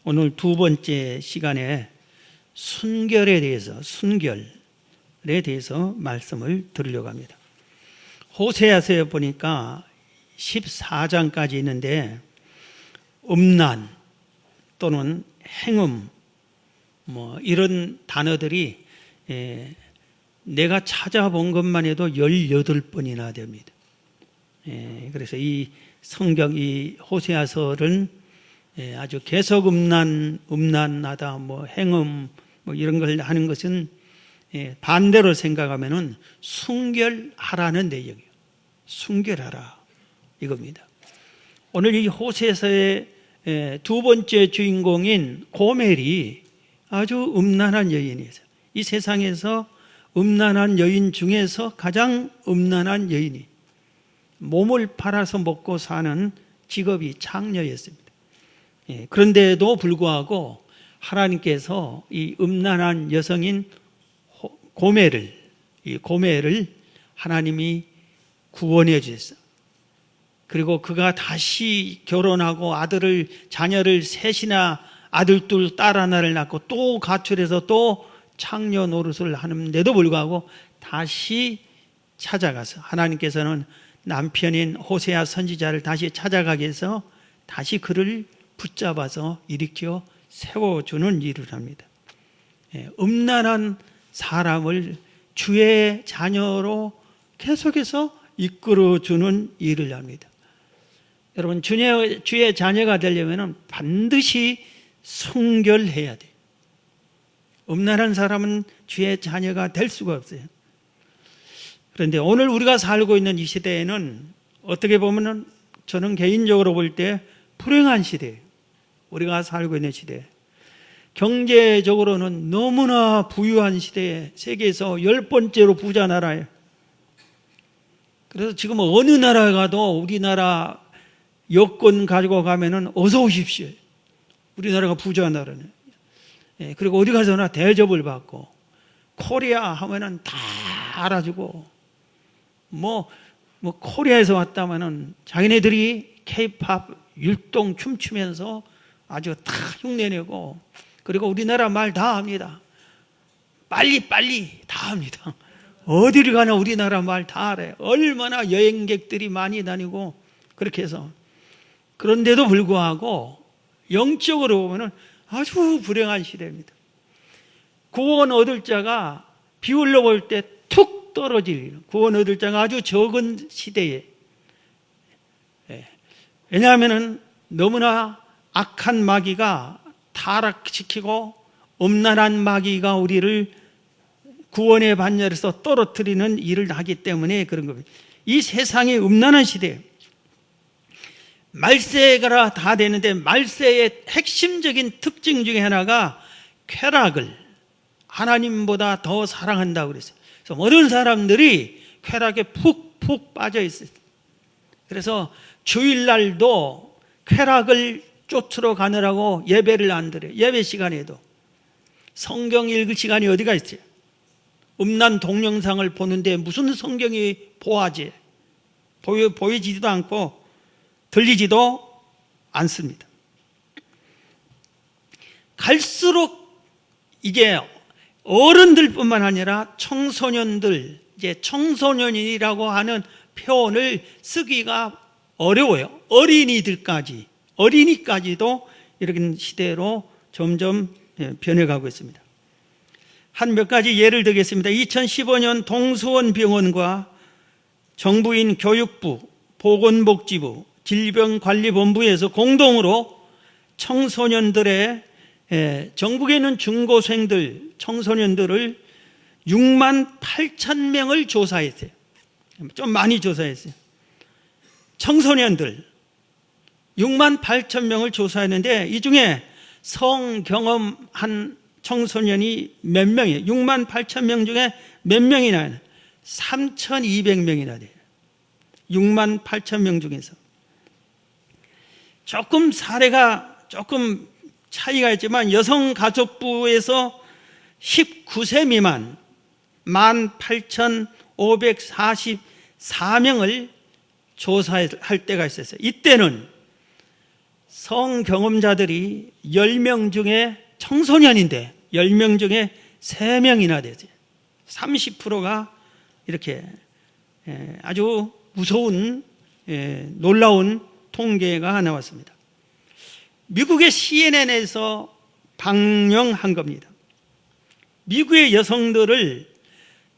오늘 두 번째 시간에 순결에 대해서 말씀을 드리려고 합니다. 호세아서에 보니까 14장까지 있는데 음란 또는 행음 이런 단어들이 내가 찾아본 것만 해도 18번이나 됩니다. 그래서 이 성경, 이 호세아서는 아주 계속 음란하다, 행음, 이런 걸 하는 것은 반대로 생각하면은 순결하라는 내용이에요. 순결하라. 이겁니다. 오늘 이 호세아서의 두 번째 주인공인 고멜이 아주 음란한 여인이에요. 이 세상에서 음란한 여인 중에서 가장 음란한 여인이 몸을 팔아서 먹고 사는 직업이 창녀였습니다. 그런데도 불구하고 하나님께서 이 음란한 여성인 고멜을 하나님이 구원해 주셨어요. 그리고 그가 다시 결혼하고 자녀를 셋이나 아들 둘, 딸 하나를 낳고 또 가출해서 또 창녀 노릇을 하는데도 불구하고 다시 찾아가서 하나님께서는 남편인 호세아 선지자를 다시 찾아가게 해서 다시 그를 붙잡아서 일으켜 세워주는 일을 합니다. 음란한 사람을 주의 자녀로 계속해서 이끌어주는 일을 합니다. 여러분, 주의 자녀가 되려면 반드시 순결해야 돼요. 음란한 사람은 주의 자녀가 될 수가 없어요. 그런데 오늘 우리가 살고 있는 이 시대에는 어떻게 보면 저는 개인적으로 볼 때 불행한 시대예요. 우리가 살고 있는 시대. 경제적으로는 너무나 부유한 시대에 세계에서 10번째로 부자 나라예요. 그래서 지금 어느 나라 가도 우리나라 여권 가지고 가면은 어서 오십시오. 우리나라가 부자 나라네. 그리고 어디 가서나 대접을 받고 코리아 하면은 다 알아주고 코리아에서 왔다면은 자기네들이 케이팝 율동 춤추면서 아주 다 흉내내고 그리고 우리나라 말 다 합니다. 빨리 다 합니다. 어디를 가나 우리나라 말 다 알아요. 얼마나 여행객들이 많이 다니고 그렇게 해서 그런데도 불구하고 영적으로 보면은 아주 불행한 시대입니다. 구원 얻을 자가 비율로 볼 때 툭 떨어질 구원 얻을 자가 아주 적은 시대에 왜냐하면은 너무나 악한 마귀가 타락시키고 음란한 마귀가 우리를 구원의 반열에서 떨어뜨리는 일을 하기 때문에 그런 겁니다. 이 세상이 음란한 시대예요. 말세가 다 되는데 말세의 핵심적인 특징 중에 하나가 쾌락을 하나님보다 더 사랑한다고 그랬어요. 그래서 모든 사람들이 쾌락에 푹 빠져 있어요. 그래서 주일날도 쾌락을 쫓으러 가느라고 예배를 안 드려요. 예배 시간에도 성경 읽을 시간이 어디가 있어요? 음란 동영상을 보는데 무슨 성경이 보아지 보이지도 않고 들리지도 않습니다. 갈수록 이게 어른들뿐만 아니라 청소년들, 이제 청소년이라고 하는 표현을 쓰기가 어려워요. 어린이까지도 이런 시대로 점점 변해가고 있습니다. 한 몇 가지 예를 들겠습니다. 2015년 동수원 병원과 정부인 교육부, 보건복지부, 질병관리본부에서 공동으로 청소년들의 전국에 있는 중고생들, 청소년들을 6만 8천 명을 조사했어요. 좀 많이 조사했어요. 청소년들 6만 8천 명을 조사했는데 이 중에 성경험한 청소년이 몇 명이에요? 6만 8천 명 중에 몇 명이나 돼요? 3,200명이나 돼요. 6만 8천 명 중에서. 사례가 조금 차이가 있지만 여성가족부에서 19세 미만 18,544명을 조사할 때가 있었어요. 이때는 성경험자들이 10명 중에 청소년인데 10명 중에 3명이나 되죠. 30%가 이렇게 아주 무서운 놀라운 통계가 나왔습니다. 미국의 CNN에서 방영한 겁니다. 미국의 여성들을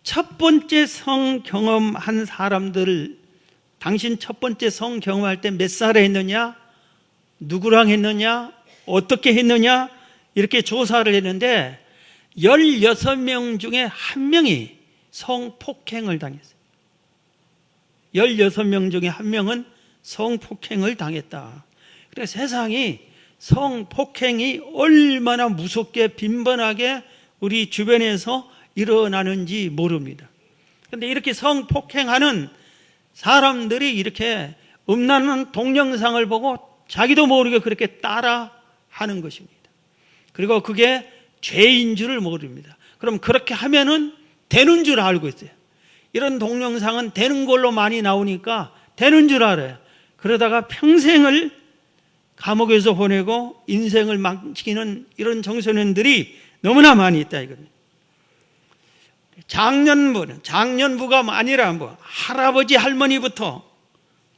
첫 번째 성경험한 사람들을 당신 첫 번째 성경험할 때 몇 살에 했느냐, 누구랑 했느냐, 어떻게 했느냐 이렇게 조사를 했는데 16명 중에 1명이 성폭행을 당했어요. 16명 중에 1명은 성폭행을 당했다. 그래서 세상이 성폭행이 얼마나 무섭게 빈번하게 우리 주변에서 일어나는지 모릅니다. 그런데 이렇게 성폭행하는 사람들이 이렇게 음란한 동영상을 보고 자기도 모르게 그렇게 따라 하는 것입니다. 그리고 그게 죄인 줄을 모릅니다. 그럼 그렇게 하면은 되는 줄 알고 있어요. 이런 동영상은 되는 걸로 많이 나오니까 되는 줄 알아요. 그러다가 평생을 감옥에서 보내고 인생을 망치는 이런 청소년들이 너무나 많이 있다 이겁니다. 장년부가 아니라 할아버지 할머니부터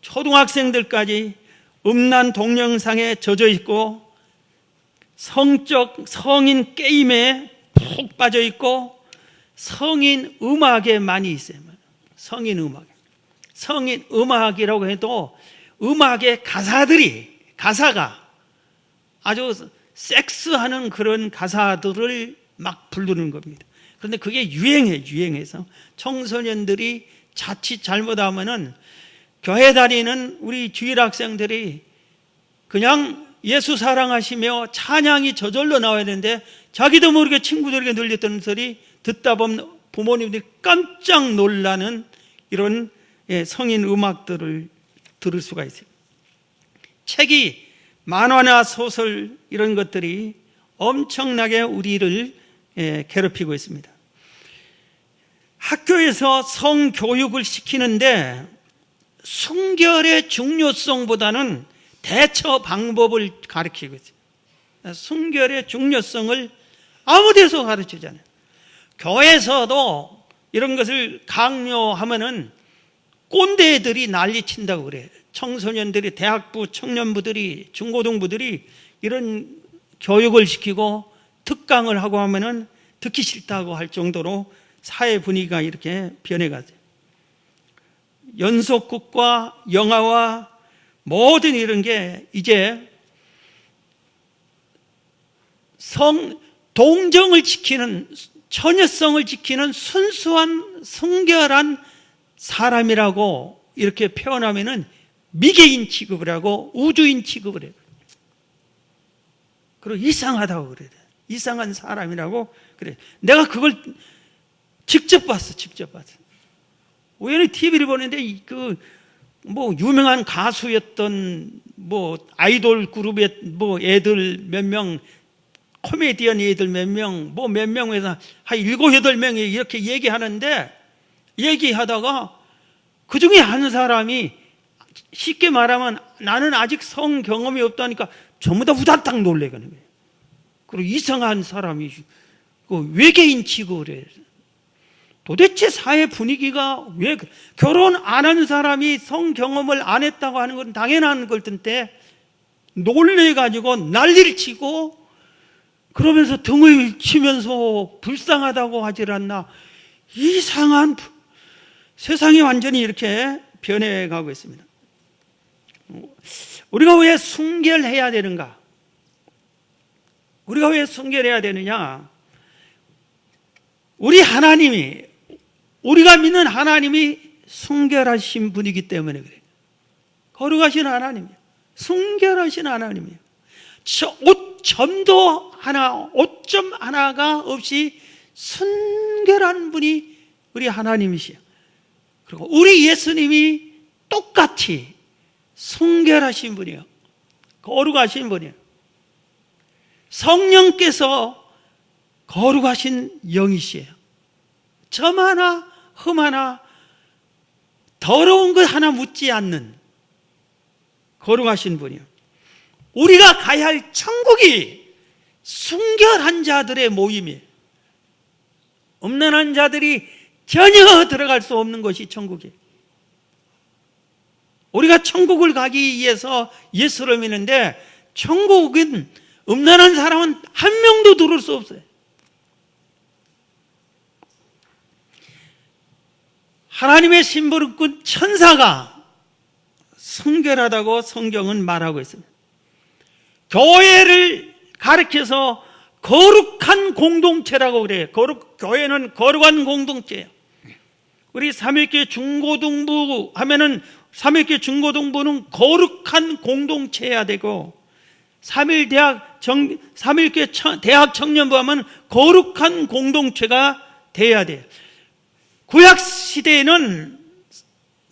초등학생들까지 음란 동영상에 젖어 있고 성인 게임에 푹 빠져 있고 성인 음악에 많이 있어요. 성인 음악이라고 해도 음악의 가사가 아주 섹스하는 그런 가사들을 막 부르는 겁니다. 그런데 그게 유행해서 청소년들이 자칫 잘못하면은 교회 다니는 우리 주일 학생들이 그냥 예수 사랑하시며 찬양이 저절로 나와야 되는데 자기도 모르게 친구들에게 늘렸던 소리 듣다 보면 부모님들이 깜짝 놀라는 이런 성인 음악들을 들을 수가 있어요. 책이 만화나 소설 이런 것들이 엄청나게 우리를 괴롭히고 있습니다. 학교에서 성교육을 시키는데 순결의 중요성보다는 대처 방법을 가르치고 있어요. 순결의 중요성을 아무 데서 가르치지 않아요. 교회에서도 이런 것을 강요하면은 꼰대들이 난리친다고 그래요. 청소년들이, 대학부 청년부들이, 중고등부들이 이런 교육을 시키고 특강을 하고 하면은 듣기 싫다고 할 정도로 사회 분위기가 이렇게 변해가죠. 연속극과 영화와 모든 이런 게 이제 동정을 지키는, 처녀성을 지키는 순수한 순결한 사람이라고 이렇게 표현하면은 미개인 취급을 하고 우주인 취급을 해요. 그리고 이상하다고 그래요. 이상한 사람이라고 그래. 내가 그걸 직접 봤어. 우연히 TV를 보는데 유명한 가수였던 아이돌 그룹의 애들 몇 명, 코미디언 애들 몇 명에서 한 7, 8명이 이렇게 얘기하다가 그 중에 한 사람이 쉽게 말하면 나는 아직 성 경험이 없다니까 전부 다 우다닥 놀래가는 거예요. 그리고 이상한 사람이 외계인 취급을 해요. 도대체 사회 분위기가 왜 결혼 안 한 사람이 성 경험을 안 했다고 하는 건 당연한 걸 텐데 놀래가지고 난리를 치고 그러면서 등을 치면서 불쌍하다고 하질 않나. 이상한 세상이 완전히 이렇게 변해가고 있습니다. 우리가 왜 순결해야 되는가? 우리가 왜 순결해야 되느냐? 우리가 믿는 하나님이 순결하신 분이기 때문에 그래요. 거룩하신 하나님이에요. 순결하신 하나님이에요. 오점 하나가 없이 순결한 분이 우리 하나님이시에요. 그리고 우리 예수님이 똑같이 순결하신 분이에요. 거룩하신 분이에요. 성령께서 거룩하신 영이시에요. 점 하나, 흠 하나, 더러운 것 하나 묻지 않는 거룩하신 분이에요. 우리가 가야 할 천국이 순결한 자들의 모임이에요. 음란한 자들이 전혀 들어갈 수 없는 것이 천국이에요. 우리가 천국을 가기 위해서 예수를 믿는데, 천국은 음란한 사람은 한 명도 들어올 수 없어요. 하나님의 심부름꾼 천사가 순결하다고 성경은 말하고 있습니다. 교회를 가르쳐서 거룩한 공동체라고 그래요. 교회는 거룩한 공동체예요. 우리 삼일교회 중고등부 하면은, 삼일교회 중고등부는 거룩한 공동체여야 되고, 삼일교회 대학 청년부 하면 거룩한 공동체가 돼야 돼요. 구약 시대에는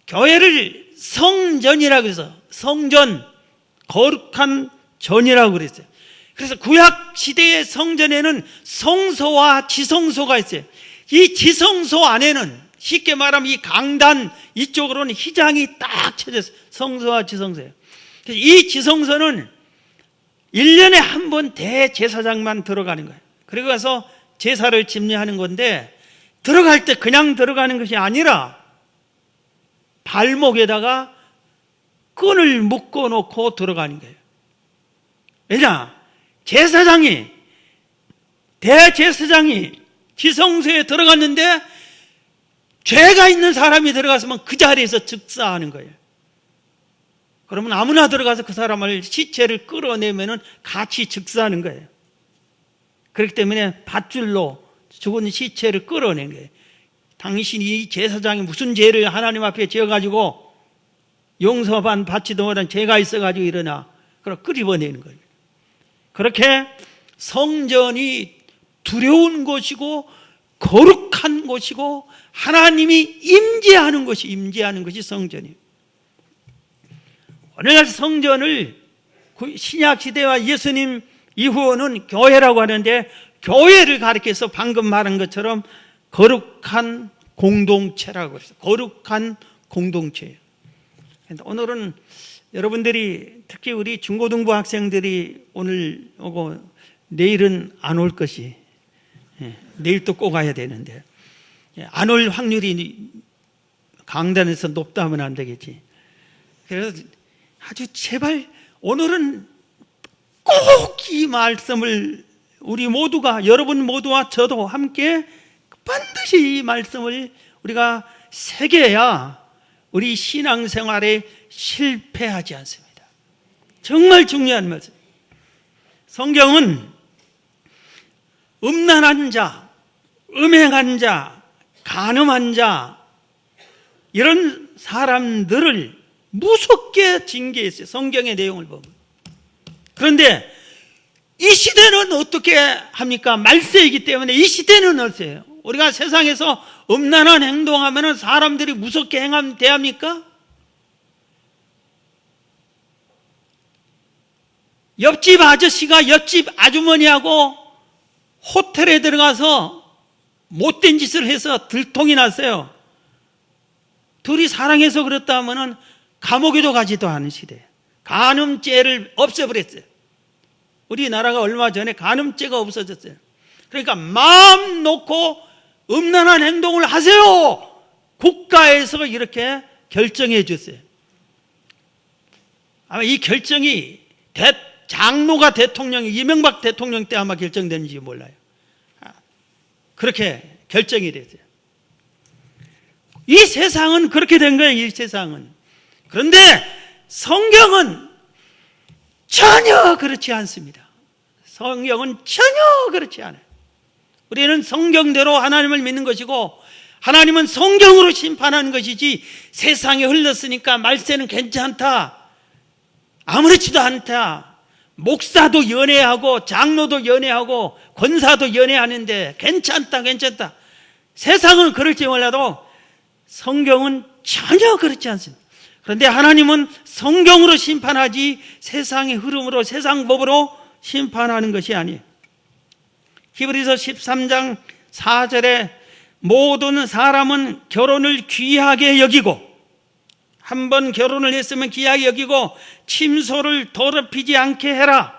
교회를 성전이라고 해서, 성전, 거룩한 전이라고 그랬어요. 그래서 구약 시대의 성전에는 성소와 지성소가 있어요. 이 지성소 안에는 쉽게 말하면 이 강단 이쪽으로는 휘장이 딱 쳐졌어요. 성소와 지성소예요. 이 지성소는 1년에 한 번 대제사장만 들어가는 거예요. 그리고 가서 제사를 집례하는 건데, 들어갈 때 그냥 들어가는 것이 아니라 발목에다가 끈을 묶어 놓고 들어가는 거예요. 왜냐? 대제사장이 지성소에 들어갔는데 죄가 있는 사람이 들어갔으면 그 자리에서 즉사하는 거예요. 그러면 아무나 들어가서 그 사람을, 시체를 끌어내면 같이 즉사하는 거예요. 그렇기 때문에 밧줄로 죽은 시체를 끌어낸 거예요. 당신이 제사장이 무슨 죄를 하나님 앞에 지어가지고 용서반 받지도 못한 죄가 있어가지고 일어나, 그걸 끄집어내는 거예요. 그렇게 성전이 두려운 곳이고 거룩한 곳이고 하나님이 임재하는 것이 성전이에요. 오늘날 성전을 신약 시대와 예수님 이후는 교회라고 하는데, 교회를 가리켜서 방금 말한 것처럼 거룩한 공동체라고 했어요. 거룩한 공동체예요. 오늘은 여러분들이, 특히 우리 중고등부 학생들이 오늘 오고 내일은 안 올 것이, 내일 또 꼭 와야 되는데, 안 올 확률이 강단에서 높다 하면 안 되겠지. 그래서 아주 제발 오늘은 꼭 이 말씀을 우리 모두가, 여러분 모두와 저도 함께 반드시 이 말씀을 우리가 새겨야 우리 신앙생활에 실패하지 않습니다. 정말 중요한 말씀. 성경은 음란한 자, 음행한 자, 간음한 자, 이런 사람들을 무섭게 징계했어요. 성경의 내용을 보면. 그런데 이 시대는 어떻게 합니까? 말세이기 때문에 이 시대는 어때요? 우리가 세상에서 음란한 행동하면 사람들이 무섭게 대합니까? 옆집 아저씨가 옆집 아주머니하고 호텔에 들어가서 못된 짓을 해서 들통이 났어요. 둘이 사랑해서 그랬다 하면 감옥에도 가지도 않은 시대. 간음죄를 없애버렸어요. 우리나라가 얼마 전에 간음죄가 없어졌어요. 그러니까 마음 놓고 음란한 행동을 하세요. 국가에서 이렇게 결정해 줬어요. 아마 이 결정이 장로가 대통령이, 이명박 대통령 때 아마 결정됐는지 몰라요. 그렇게 결정이 됐어요. 이 세상은 그렇게 된 거예요. 이 세상은. 그런데 성경은 전혀 그렇지 않습니다. 성경은 전혀 그렇지 않아요. 우리는 성경대로 하나님을 믿는 것이고, 하나님은 성경으로 심판하는 것이지, 세상에 흘렀으니까 말세는 괜찮다, 아무렇지도 않다, 목사도 연애하고 장로도 연애하고 권사도 연애하는데 괜찮다 세상은 그럴지 몰라도 성경은 전혀 그렇지 않습니다. 그런데 하나님은 성경으로 심판하지 세상의 흐름으로, 세상 법으로 심판하는 것이 아니에요. 히브리서 13장 4절에 모든 사람은 결혼을 귀하게 여기고 한 번 결혼을 했으면 귀하게 여기고 침소를 더럽히지 않게 해라.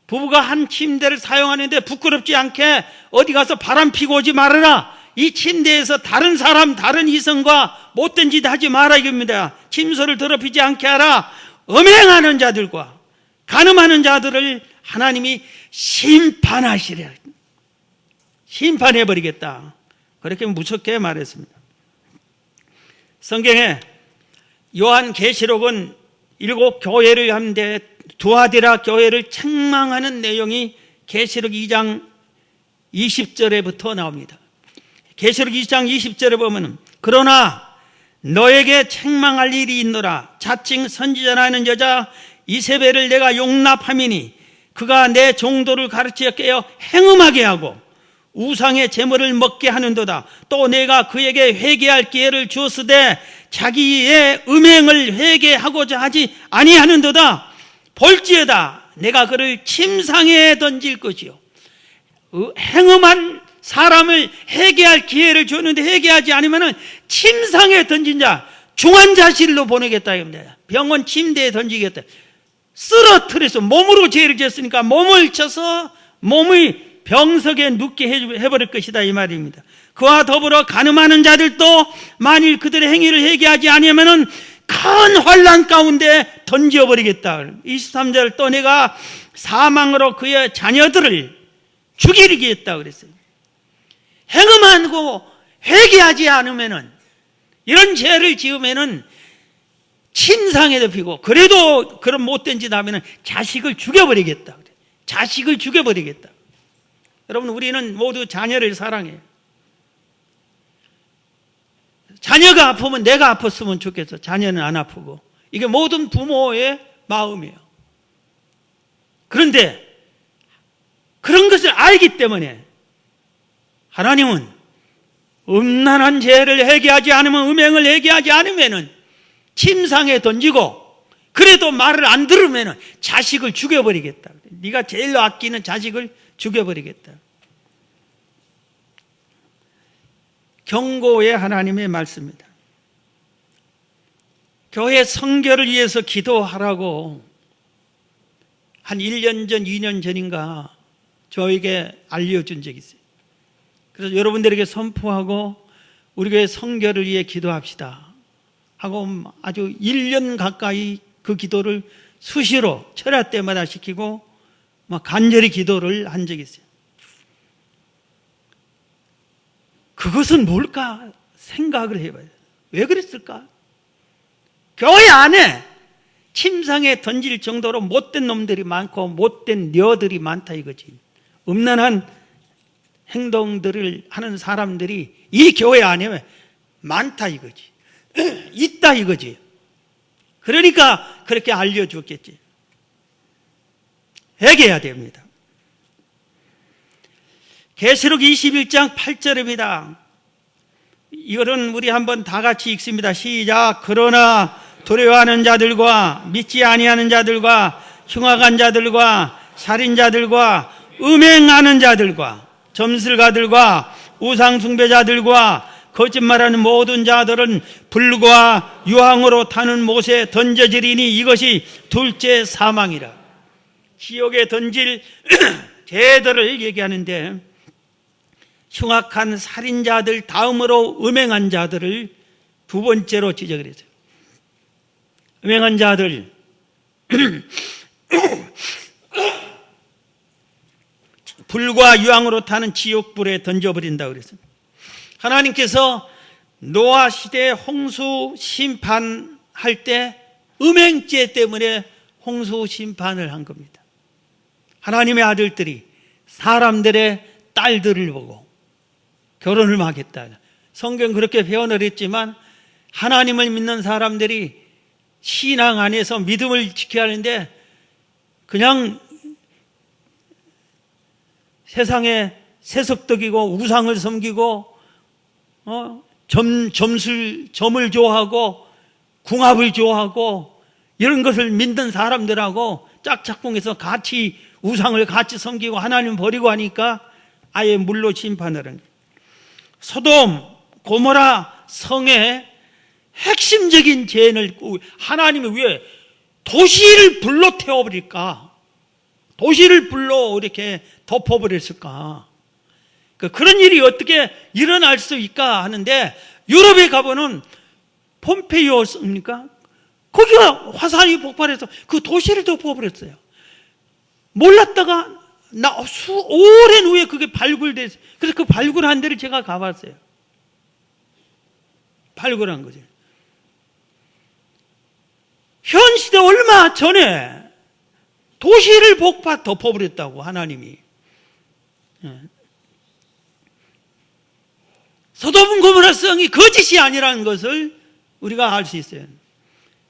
부부가 한 침대를 사용하는데 부끄럽지 않게 어디 가서 바람 피고 오지 말아라. 이 침대에서 다른 사람, 다른 이성과 못된 짓 하지 마라 이겁니다. 침소를 더럽히지 않게 하라. 음행하는 자들과 간음하는 자들을 하나님이 심판하시리라. 심판해버리겠다. 그렇게 무섭게 말했습니다. 성경에 요한계시록은 7 교회를 하는데 두아디라 교회를 책망하는 내용이 계시록 2장 20절에부터 나옵니다. 계시록 2장 20절에 보면 그러나 너에게 책망할 일이 있노라. 자칭 선지자라는 여자 이세벨을 내가 용납함이니 그가 내 종도를 가르치어 깨어 행음하게 하고 우상의 제물을 먹게 하는도다. 또 내가 그에게 회개할 기회를 주었으되 자기의 음행을 회개하고자 하지 아니하는도다. 볼지어다 내가 그를 침상에 던질 것이요. 행음한 사람을 회개할 기회를 주었는데 회개하지 않으면 침상에 던진 자, 중환자실로 보내겠다. 병원 침대에 던지겠다. 쓰러뜨려서 몸으로 죄를 지었으니까 몸을 쳐서 몸의 병석에 눕게 해버릴 것이다 이 말입니다. 그와 더불어 간음하는 자들도 만일 그들의 행위를 회개하지 않으면 큰 환난 가운데 던져버리겠다. 23절 또 내가 사망으로 그의 자녀들을 죽이겠다 그랬어요. 행음하고 회개하지 않으면은 이런 죄를 지으면은 침상에 덮이고 그래도 그런 못된 짓 하면은 자식을 죽여버리겠다. 자식을 죽여버리겠다. 여러분 우리는 모두 자녀를 사랑해요. 자녀가 아프면 내가 아팠으면 좋겠어. 자녀는 안 아프고. 이게 모든 부모의 마음이에요. 그런데 그런 것을 알기 때문에 하나님은 음란한 죄를 회개하지 않으면 음행을 회개하지 않으면 침상에 던지고 그래도 말을 안 들으면 자식을 죽여버리겠다. 네가 제일 아끼는 자식을 죽여버리겠다. 경고의 하나님의 말씀입니다. 교회 성결을 위해서 기도하라고 한 1년 전, 2년 전인가 저에게 알려준 적이 있어요. 그래서 여러분들에게 선포하고 우리 교회 성결을 위해 기도합시다 하고 아주 1년 가까이 그 기도를 수시로 철야 때마다 시키고 막 간절히 기도를 한 적이 있어요. 그것은 뭘까 생각을 해봐야 돼요. 왜 그랬을까? 교회 안에 침상에 던질 정도로 못된 놈들이 많고 못된 녀들이 많다 이거지. 음란한 행동들을 하는 사람들이 이 교회 안에 많다 이거지. 있다 이거지. 그러니까 그렇게 알려줬겠지. 회개해야 됩니다. 계시록 21장 8절입니다. 이거는 우리 한번 다 같이 읽습니다. 시작. 그러나 두려워하는 자들과 믿지 아니하는 자들과 흉악한 자들과 살인자들과 음행하는 자들과 점술가들과 우상숭배자들과 거짓말하는 모든 자들은 불과 유황으로 타는 못에 던져지리니 이것이 둘째 사망이라. 지옥에 던질 죄들을 얘기하는데 흉악한 살인자들 다음으로 음행한 자들을 두 번째로 지적을 했어요. 음행한 자들 불과 유황으로 타는 지옥불에 던져버린다고 그랬어요. 하나님께서 노아 시대 홍수 심판할 때 음행죄 때문에 홍수 심판을 한 겁니다. 하나님의 아들들이 사람들의 딸들을 보고 결혼을 하겠다. 성경 그렇게 표현을 했지만 하나님을 믿는 사람들이 신앙 안에서 믿음을 지켜야 하는데 그냥 세상에 세속덕이고 우상을 섬기고 점을 좋아하고 궁합을 좋아하고 이런 것을 믿는 사람들하고 짝짝꿍해서 같이 우상을 같이 섬기고 하나님 버리고 하니까 아예 물로 심판을 한 거예요. 소돔 고모라 성에 핵심적인 죄를 하나님이 왜 도시를 불로 태워버릴까? 도시를 불로 이렇게 덮어버렸을까? 그런 일이 어떻게 일어날 수 있을까 하는데, 유럽에 가보면 폼페이오입니까? 거기가 화산이 폭발해서 그 도시를 덮어버렸어요. 몰랐다가 오랜 후에 그게 발굴됐어요. 그래서 그 발굴한 데를 제가 가봤어요. 발굴한 거죠. 현 시대 얼마 전에 도시를 덮어버렸다고 하나님이. 소돔 고모라 성이 거짓이 아니라는 것을 우리가 알 수 있어요.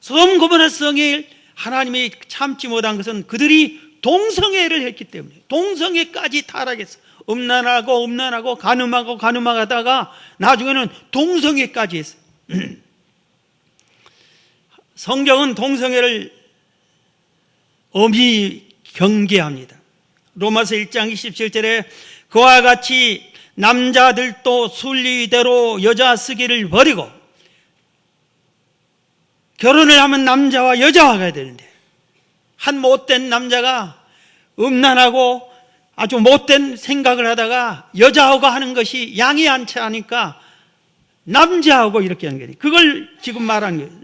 소돔 고모라 성이 하나님이 참지 못한 것은 그들이 동성애를 했기 때문에, 동성애까지 타락했어. 음란하고 가늠하다가 나중에는 동성애까지 했어요. 성경은 동성애를 엄히 경계합니다. 로마서 1장 27절에 그와 같이 남자들도 순리대로 여자 쓰기를 버리고, 결혼을 하면 남자와 여자가 가야 되는데 한 못된 남자가 음란하고 아주 못된 생각을 하다가 여자하고 하는 것이 양이안치 하니까 남자하고 이렇게 하는 거예요. 그걸 지금 말한 거예요.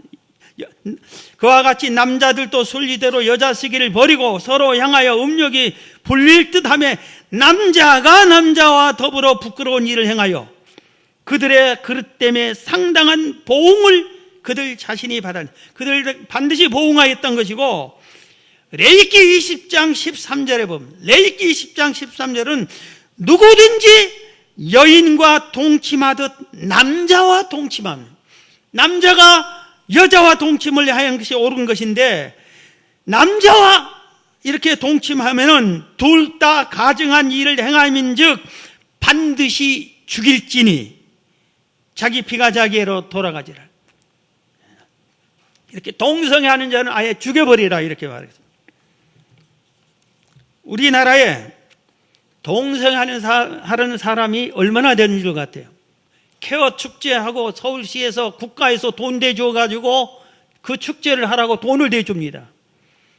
그와 같이 남자들도 순리대로 여자 쓰기를 버리고 서로 향하여 음욕이 불릴 듯하며 남자가 남자와 더불어 부끄러운 일을 행하여 그들의 그릇 때문에 상당한 보응을 그들 자신이 받았다. 그들 반드시 보응하였던 것이고, 레위기 20장 13절에 보면, 레위기 20장 13절은 누구든지 여인과 동침하듯 남자와 동침하면, 남자가 여자와 동침을 하는 것이 옳은 것인데, 남자와 이렇게 동침하면은 둘 다 가증한 일을 행함인즉 반드시 죽일지니 자기 피가 자기애로 돌아가지라. 이렇게 동성애하는 자는 아예 죽여버리라, 이렇게 말했습니다. 우리나라에 동성애하는 사람이 얼마나 되는 줄 같아요? 케어 축제하고 서울시에서 국가에서 돈 대줘 가지고 그 축제를 하라고 돈을 대줍니다.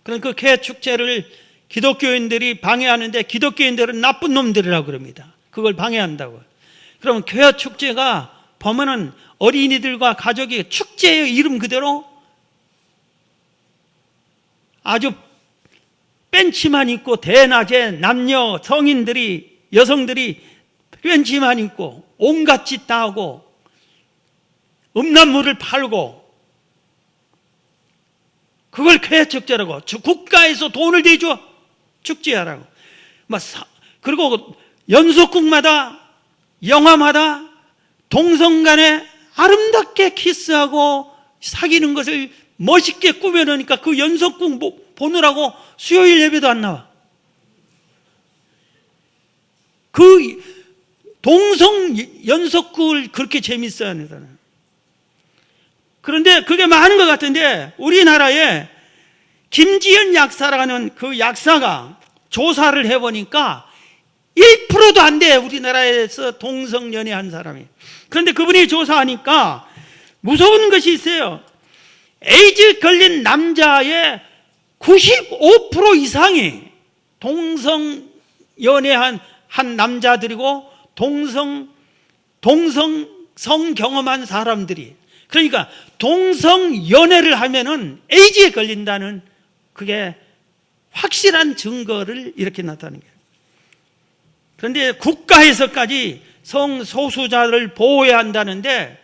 그럼 그 케어 축제를 기독교인들이 방해하는데 기독교인들은 나쁜 놈들이라고 그럽니다. 그걸 방해한다고. 그러면 케어 축제가 보면은 어린이들과 가족이 축제의 이름 그대로 아주 벤치만 입고 대낮에 남녀 성인들이, 여성들이 벤치만 입고 온갖 짓 다 하고 음란물을 팔고, 그걸 쾌 축제라고. 국가에서 돈을 대줘 축제하라고. 그리고 연속극마다, 영화마다 동성 간에 아름답게 키스하고 사귀는 것을 멋있게 꾸며놓으니까 그 연속극 보느라고 수요일 예배도 안 나와. 그 동성 연속극을 그렇게 재밌어 하는 사람. 그런데 그게 많은 것 같은데, 우리나라에 김지연 약사라는 그 약사가 조사를 해보니까 1%도 안 돼, 우리나라에서 동성연애한 사람이. 그런데 그분이 조사하니까 무서운 것이 있어요. 에이즈 걸린 남자의 95% 이상이 동성연애한 남자들이고 동성 경험한 사람들이. 그러니까 동성연애를 하면은 에이즈에 걸린다는, 그게 확실한 증거를 이렇게 나타내는 거예요. 그런데 국가에서까지 성소수자를 보호해야 한다는데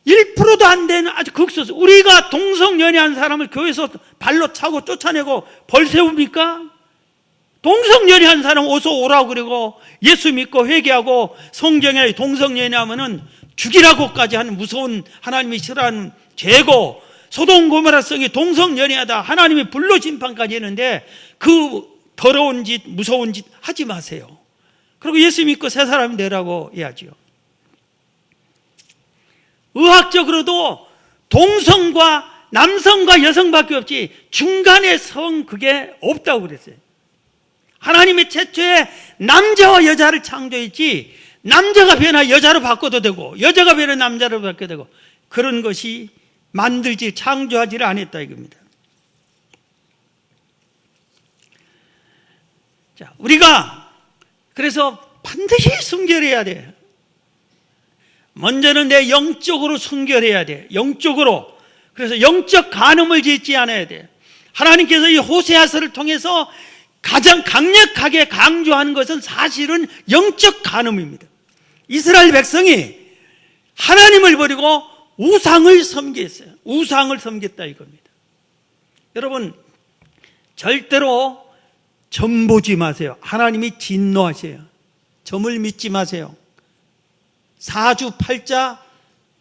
1%도 안 되는 아주 극소수. 우리가 동성연애한 사람을 교회에서 발로 차고 쫓아내고 벌 세웁니까? 동성연애한 사람 어서 오라고 그러고 예수 믿고 회개하고 성경에 동성연애하면은 죽이라고까지 하는 무서운, 하나님이 싫어하는 죄고, 소돔 고모라 성이 동성연애하다 하나님이 불로 심판까지 했는데 그 더러운 짓, 무서운 짓 하지 마세요. 그리고 예수 믿고 새 사람이 되라고 해야지요. 의학적으로도 동성과 남성과 여성밖에 없지 중간의 성, 그게 없다고 그랬어요. 하나님이 최초에 남자와 여자를 창조했지 남자가 변화 여자로 바꿔도 되고 여자가 변화 남자로 바꿔도 되고, 그런 것이 만들지 창조하지를 않았다 이겁니다. 자, 우리가 그래서 반드시 순결해야 돼. 먼저는 내 영적으로 순결해야 돼. 영적으로. 그래서 영적 간음을 짓지 않아야 돼. 하나님께서 이 호세아서를 통해서 가장 강력하게 강조하는 것은 사실은 영적 간음입니다. 이스라엘 백성이 하나님을 버리고 우상을 섬겼어요. 우상을 섬겼다 이겁니다. 여러분, 절대로 점 보지 마세요. 하나님이 진노하세요. 점을 믿지 마세요. 사주팔자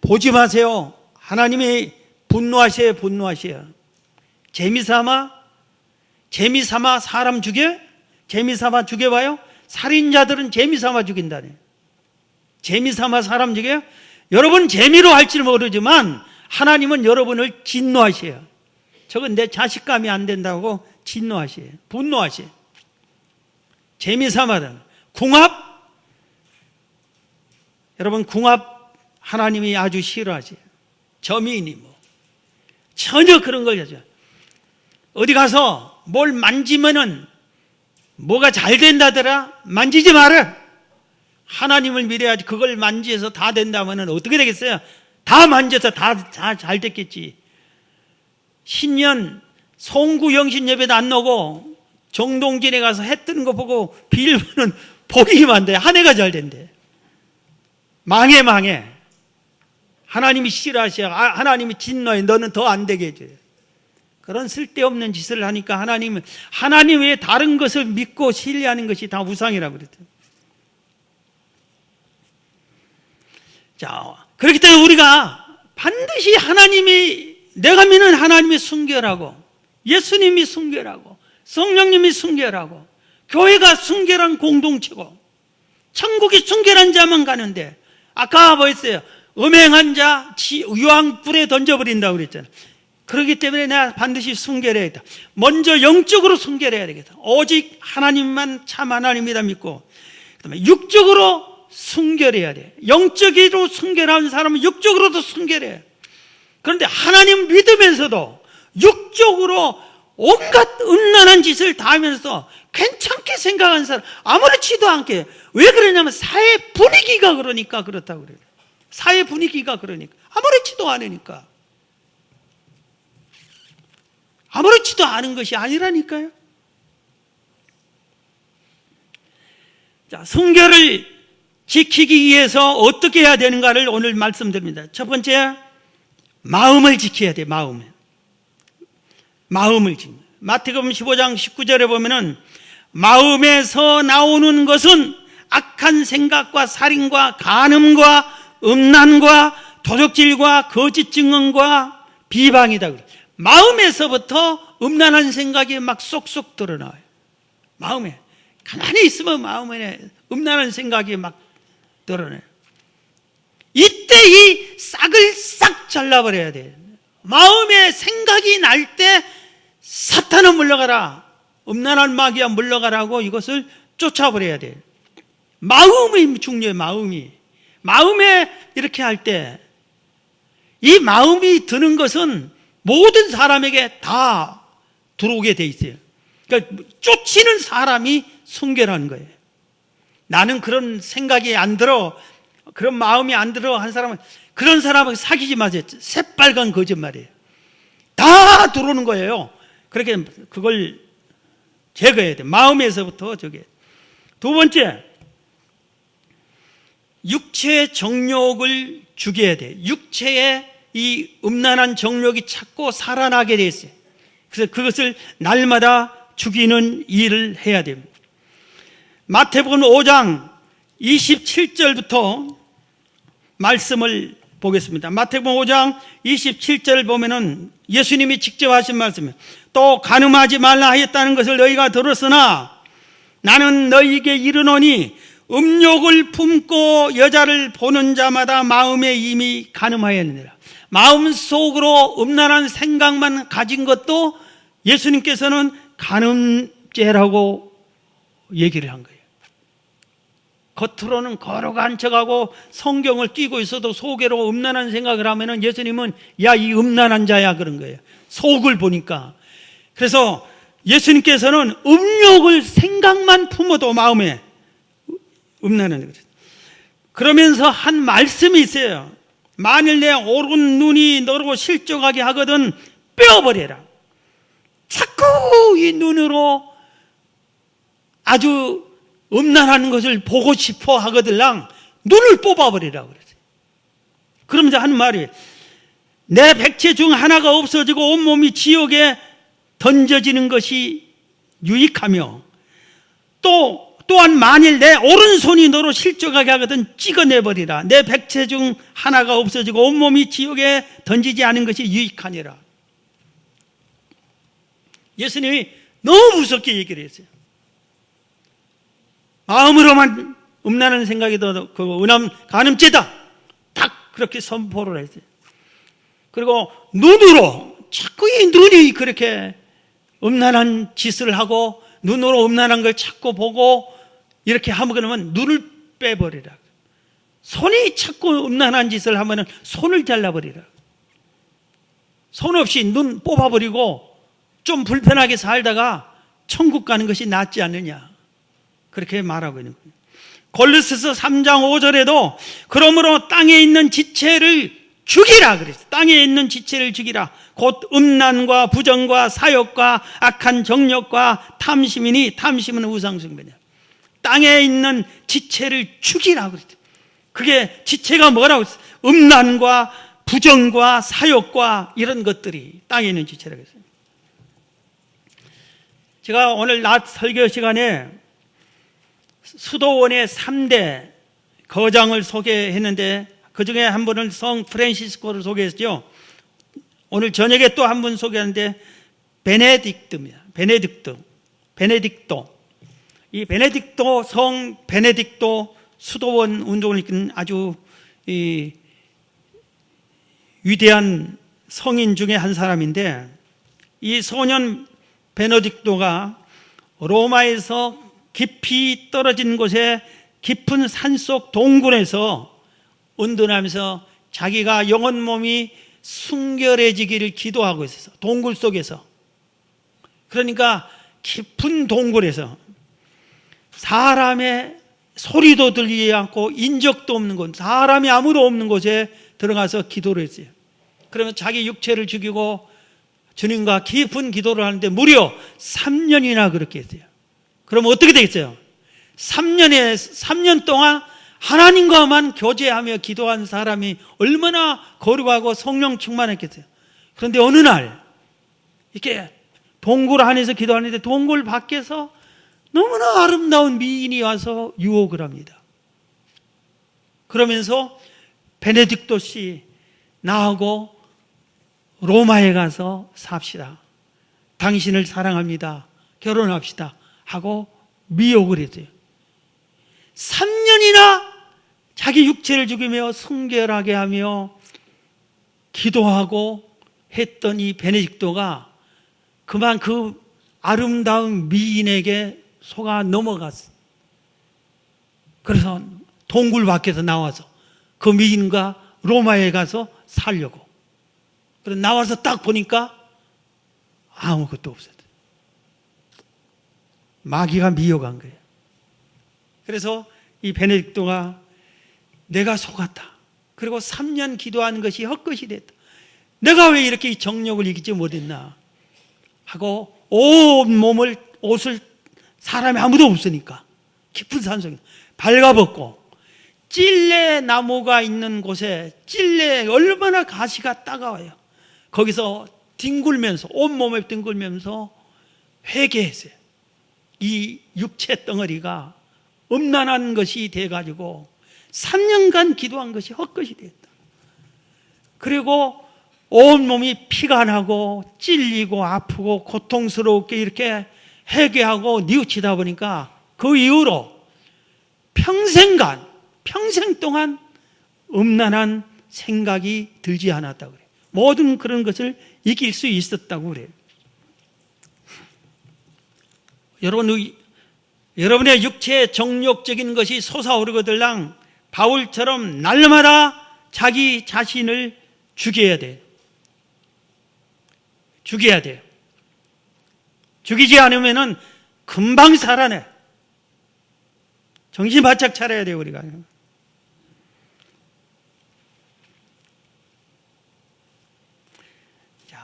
보지 마세요. 하나님이 분노하세요. 분노하세요. 재미삼아 사람 죽여? 재미삼아 죽여봐요? 살인자들은 재미삼아 죽인다네. 재미삼아 사람 죽여요? 여러분 재미로 할지는 모르지만 하나님은 여러분을 진노하세요. 저건 내 자식감이 안 된다고 진노하세요. 분노하세요. 재미삼아는 궁합, 여러분 궁합 하나님이 아주 싫어하세요. 점이니 뭐 전혀 그런 걸 하죠. 어디 가서 뭘 만지면은 뭐가 잘 된다더라? 만지지 마라. 하나님을 믿어야지. 그걸 만지해서 다 된다면은 어떻게 되겠어요? 다 만져서 다 잘 됐겠지. 신년 송구 영신 예배도 안 나오고 정동진에 가서 해 뜨는 거 보고 빌면은 보기만 한대. 한 해가 잘 된대. 망해. 하나님이 싫어하셔. 하나님이 진노해. 너는 더 안 되게 해줘요. 그런 쓸데없는 짓을 하니까 하나님 외에 다른 것을 믿고 신뢰하는 것이 다 우상이라고 그랬대요. 자, 그렇기 때문에 우리가 반드시 내가 믿는 하나님이 순결하고, 예수님이 순결하고, 성령님이 순결하고, 교회가 순결한 공동체고, 천국이 순결한 자만 가는데, 아까 뭐 했어요? 음행한 자 유황불에 던져버린다고 그랬잖아요. 그렇기 때문에 내가 반드시 순결해야겠다. 먼저 영적으로 순결해야 되겠다. 오직 하나님만 참 하나님이다 믿고, 그다음에 육적으로 순결해야 돼. 영적으로 순결한 사람은 육적으로도 순결해. 그런데 하나님 믿으면서도 육적으로 온갖 음란한 짓을 다 하면서 괜찮게 생각하는 사람 아무렇지도 않게. 왜 그러냐면 사회 분위기가 그러니까 그렇다고 그래요. 사회 분위기가 그러니까 아무렇지도 않으니까. 아무렇지도 않은 것이 아니라니까요. 자, 순결을 지키기 위해서 어떻게 해야 되는가를 오늘 말씀드립니다. 첫 번째, 마음을 지켜야 돼. 마음을 지켜. 마태복음 15장 19절에 보면은 마음에서 나오는 것은 악한 생각과 살인과 간음과 음란과 도적질과 거짓 증언과 비방이다. 마음에서부터 음란한 생각이 막 쏙쏙 드러나요. 마음에 가만히 있으면 마음에 음란한 생각이 막 드러나요. 이때 이 싹을 싹 잘라버려야 돼요. 마음에 생각이 날 때 사탄아 물러가라, 음란한 마귀야 물러가라고 이것을 쫓아버려야 돼요. 마음이 중요해요. 마음에 이렇게 할 때 이 마음이 드는 것은 모든 사람에게 다 들어오게 돼 있어요. 그러니까 쫓이는 사람이 순결한 거예요. 나는 그런 생각이 안 들어, 그런 마음이 안 들어 한 사람은, 그런 사람은 사귀지 마세요. 새빨간 거짓말이에요. 다 들어오는 거예요. 그렇게 그걸 제거해야 돼. 마음에서부터 저게. 두 번째, 육체의 정욕을 죽여야 돼. 육체의 이 음란한 정욕이 자꾸 살아나게 돼 있어요. 그래서 그것을 날마다 죽이는 일을 해야 됩니다. 마태복음 5장 27절부터 말씀을 보겠습니다. 마태복음 5장 27절을 보면은 예수님이 직접 하신 말씀이에요. 또 간음하지 말라 하였다는 것을 너희가 들었으나 나는 너희에게 이르노니 음욕을 품고 여자를 보는 자마다 마음에 이미 간음하였느니라. 마음속으로 음란한 생각만 가진 것도 예수님께서는 간음죄라고 얘기를 한 거예요. 겉으로는 거룩한 척하고 성경을 끼고 있어도 속으로 음란한 생각을 하면은 예수님은 야, 이 음란한 자야 그런 거예요. 속을 보니까. 그래서 예수님께서는 음욕을 생각만 품어도 마음에 음란한 거죠. 그러면서 한 말씀이 있어요. 만일 내 오른 눈이 너로 실족하게 하거든 빼어버려라. 자꾸 이 눈으로 아주 음란한 것을 보고 싶어 하거들랑 눈을 뽑아버리라고 그랬어요. 그러면서 한 말이 내 백체 중 하나가 없어지고 온몸이 지옥에 던져지는 것이 유익하며 또한 만일 내 오른손이 너로 실족하게 하거든 찍어내버리라. 내 백체 중 하나가 없어지고 온몸이 지옥에 던지지 않은 것이 유익하니라. 예수님이 너무 무섭게 얘기를 했어요. 마음으로만 음란한 생각이 더 간음죄다. 딱 그렇게 선포를 했어요. 그리고 눈으로 자꾸 이 눈이 그렇게 음란한 짓을 하고 눈으로 음란한 걸 자꾸 보고 이렇게 하면 그러면 눈을 빼버리라. 손이 자꾸 음란한 짓을 하면 손을 잘라버리라. 손 없이 눈 뽑아버리고 좀 불편하게 살다가 천국 가는 것이 낫지 않느냐. 그렇게 말하고 있는 거예요. 골로새서 3장 5절에도 그러므로 땅에 있는 지체를 죽이라 그랬어요. 땅에 있는 지체를 죽이라. 곧 음란과 부정과 사욕과 악한 정욕과 탐심이니 탐심은 우상숭배냐. 땅에 있는 지체를 죽이라 그랬어요. 그게 지체가 뭐라고 했어요? 음란과 부정과 사욕과 이런 것들이 땅에 있는 지체라고 했어요. 제가 오늘 낮 설교 시간에 수도원의 3대 거장을 소개했는데 그 중에 한 분은 성 프란시스코를 소개했죠. 오늘 저녁에 또 한 분 소개하는데 베네딕토입니다. 베네딕토. 이 베네딕토, 성 베네딕토 수도원 운동을 이끈 아주 위대한 성인 중에 한 사람인데 이 소년 베네딕토가 로마에서 깊이 떨어진 곳에 깊은 산속 동굴에서 은둔하면서 자기가 영혼 몸이 순결해지기를 기도하고 있었어. 동굴 속에서. 그러니까 깊은 동굴에서 사람의 소리도 들리지 않고 인적도 없는 곳, 사람이 아무도 없는 곳에 들어가서 기도를 했어요. 그러면 자기 육체를 죽이고 주님과 깊은 기도를 하는데 무려 3년이나 그렇게 했어요. 그럼 어떻게 되겠어요? 3년 동안 하나님과만 교제하며 기도한 사람이 얼마나 거룩하고 성령 충만했겠어요. 그런데 어느 날 이렇게 동굴 안에서 기도하는데 동굴 밖에서 너무나 아름다운 미인이 와서 유혹을 합니다. 그러면서 베네딕토 씨 나하고 로마에 가서 삽시다. 당신을 사랑합니다. 결혼합시다. 하고 미혹을 했어요. 3년이나 자기 육체를 죽이며 순결하게 하며 기도하고 했던 이 베네딕토가 그만 그 아름다운 미인에게 속아 넘어갔어. 그래서 동굴 밖에서 나와서 그 미인과 로마에 가서 살려고. 그래서 나와서 딱 보니까 아무것도 없었어요. 마귀가 미혹한 거예요. 그래서 이 베네딕토가 내가 속았다. 그리고 3년 기도하는 것이 헛것이 됐다. 내가 왜 이렇게 정욕을 이기지 못했나 하고 온 몸을 옷을 사람이 아무도 없으니까 깊은 산속에 발가벗고 찔레 나무가 있는 곳에 찔레 얼마나 가시가 따가워요. 거기서 뒹굴면서 온몸에 뒹굴면서 회개했어요. 이 육체 덩어리가 음란한 것이 돼가지고 3년간 기도한 것이 헛것이 됐다. 그리고 온몸이 피가 나고 찔리고 아프고 고통스럽게 이렇게 회개하고 뉘우치다 보니까 그 이후로 평생 동안 음란한 생각이 들지 않았다고 그래요. 모든 그런 것을 이길 수 있었다고 그래요. 여러분, 여러분의 육체의 정욕적인 것이 솟아오르거들랑 바울처럼 날마다 자기 자신을 죽여야 돼요. 죽여야 돼요. 죽이지 않으면은 금방 살아내. 정신 바짝 차려야 돼요, 우리가.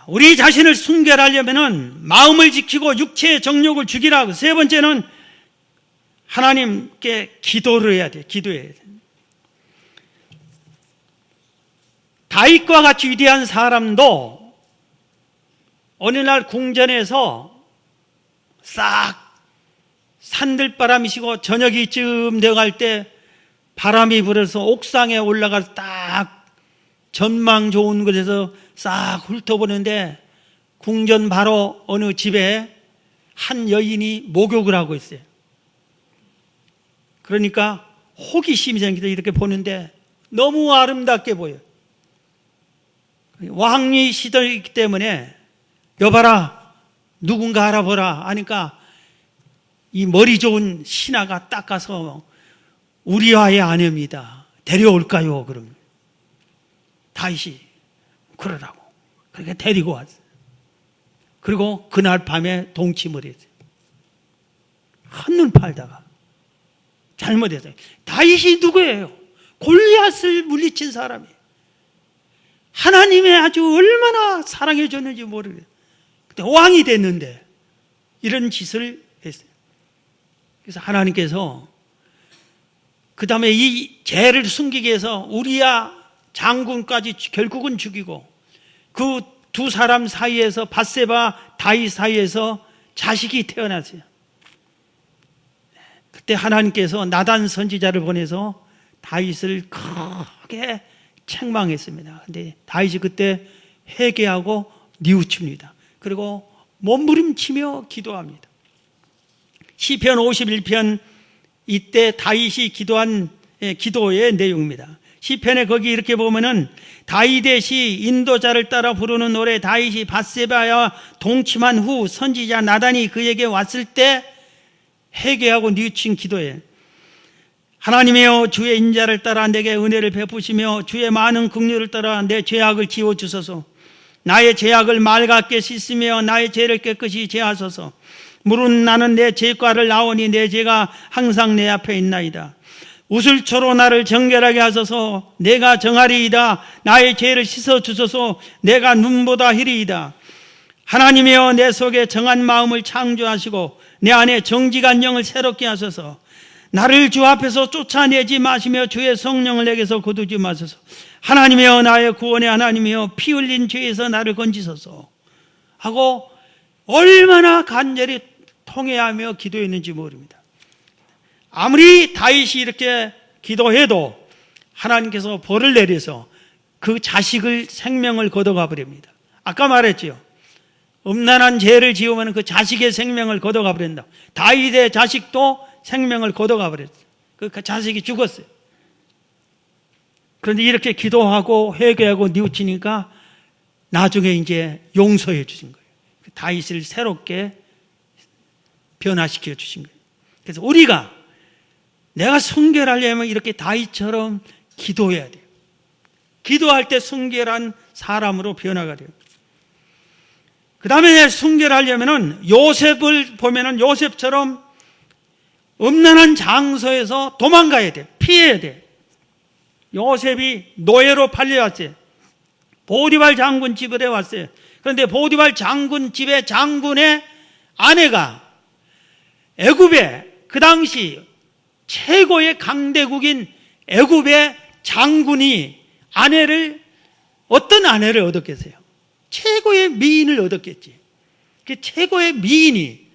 우리 자신을 순결하려면은 마음을 지키고 육체의 정욕을 죽이라고. 세 번째는 하나님께 기도를 해야 돼. 기도해야 돼. 다윗과 같이 위대한 사람도 어느 날 궁전에서 싹 산들바람이시고 저녁이 쯤 되어갈 때 바람이 불어서 옥상에 올라가서 딱 전망 좋은 곳에서 싹 훑어보는데 궁전 바로 어느 집에 한 여인이 목욕을 하고 있어요. 그러니까 호기심이 생겨서 이렇게 보는데 너무 아름답게 보여요. 왕이 시절이기 때문에 여봐라, 누군가 알아보라 하니까 이 머리 좋은 신하가 딱 가서 우리아의 아내입니다. 데려올까요? 그러면 다윗이 그러라고. 그렇게 데리고 왔어요. 그리고 그날 밤에 동침을 했어요. 한눈 팔다가 잘못했어요. 다윗이 누구예요? 골리앗을 물리친 사람이에요. 하나님의 아주 얼마나 사랑해 줬는지 모르겠어요. 근데 왕이 됐는데 이런 짓을 했어요. 그래서 하나님께서 그 다음에 이 죄를 숨기기 위해서 우리야 장군까지 결국은 죽이고 그 두 사람 사이에서 밧세바 다윗 사이에서 자식이 태어났어요. 그때 하나님께서 나단 선지자를 보내서 다윗을 크게 책망했습니다. 근데 다윗이 그때 회개하고 뉘우칩니다. 그리고 몸부림치며 기도합니다. 시편 51편 이때 다윗이 기도한 기도의 내용입니다. 시편에 거기 이렇게 보면은 다윗의 시 인도자를 따라 부르는 노래. 다윗이 밧세바와 동침한 후 선지자 나단이 그에게 왔을 때 회개하고 뉘우친 기도에 하나님이여 주의 인자를 따라 내게 은혜를 베푸시며 주의 많은 긍휼을 따라 내 죄악을 지워주소서. 나의 죄악을 맑게 씻으며 나의 죄를 깨끗이 제하소서. 물은 나는 내 죄과를 나오니 내 죄가 항상 내 앞에 있나이다. 우슬초로 나를 정결하게 하소서. 내가 정하리이다. 나의 죄를 씻어주소서. 내가 눈보다 희리이다. 하나님이여 내 속에 정한 마음을 창조하시고 내 안에 정직한 영을 새롭게 하소서. 나를 주 앞에서 쫓아내지 마시며 주의 성령을 내게서 거두지 마소서. 하나님이여 나의 구원의 하나님이여 피 흘린 죄에서 나를 건지소서 하고 얼마나 간절히 통회하며 기도했는지 모릅니다. 아무리 다윗이 이렇게 기도해도 하나님께서 벌을 내려서 그 자식을 생명을 걷어가 버립니다. 아까 말했죠. 음란한 죄를 지으면 그 자식의 생명을 걷어가 버린다. 다윗의 자식도 생명을 걷어가 버렸어요. 그 자식이 죽었어요. 그런데 이렇게 기도하고 회개하고 뉘우치니까 나중에 이제 용서해 주신 거예요. 다윗을 새롭게 변화시켜 주신 거예요. 그래서 우리가 내가 순결하려면 이렇게 다윗처럼 기도해야 돼요. 기도할 때 순결한 사람으로 변화가 돼요. 그 다음에 순결하려면은 요셉을 보면은 요셉처럼 음란한 장소에서 도망가야 돼. 피해야 돼. 요셉이 노예로 팔려왔어요. 보디발 장군 집에 왔어요. 그런데 보디발 장군 집의 장군의 아내가 애굽의 그 당시 최고의 강대국인 애굽의 장군이 어떤 아내를 얻었겠어요? 최고의 미인을 얻었겠지. 그 최고의 미인이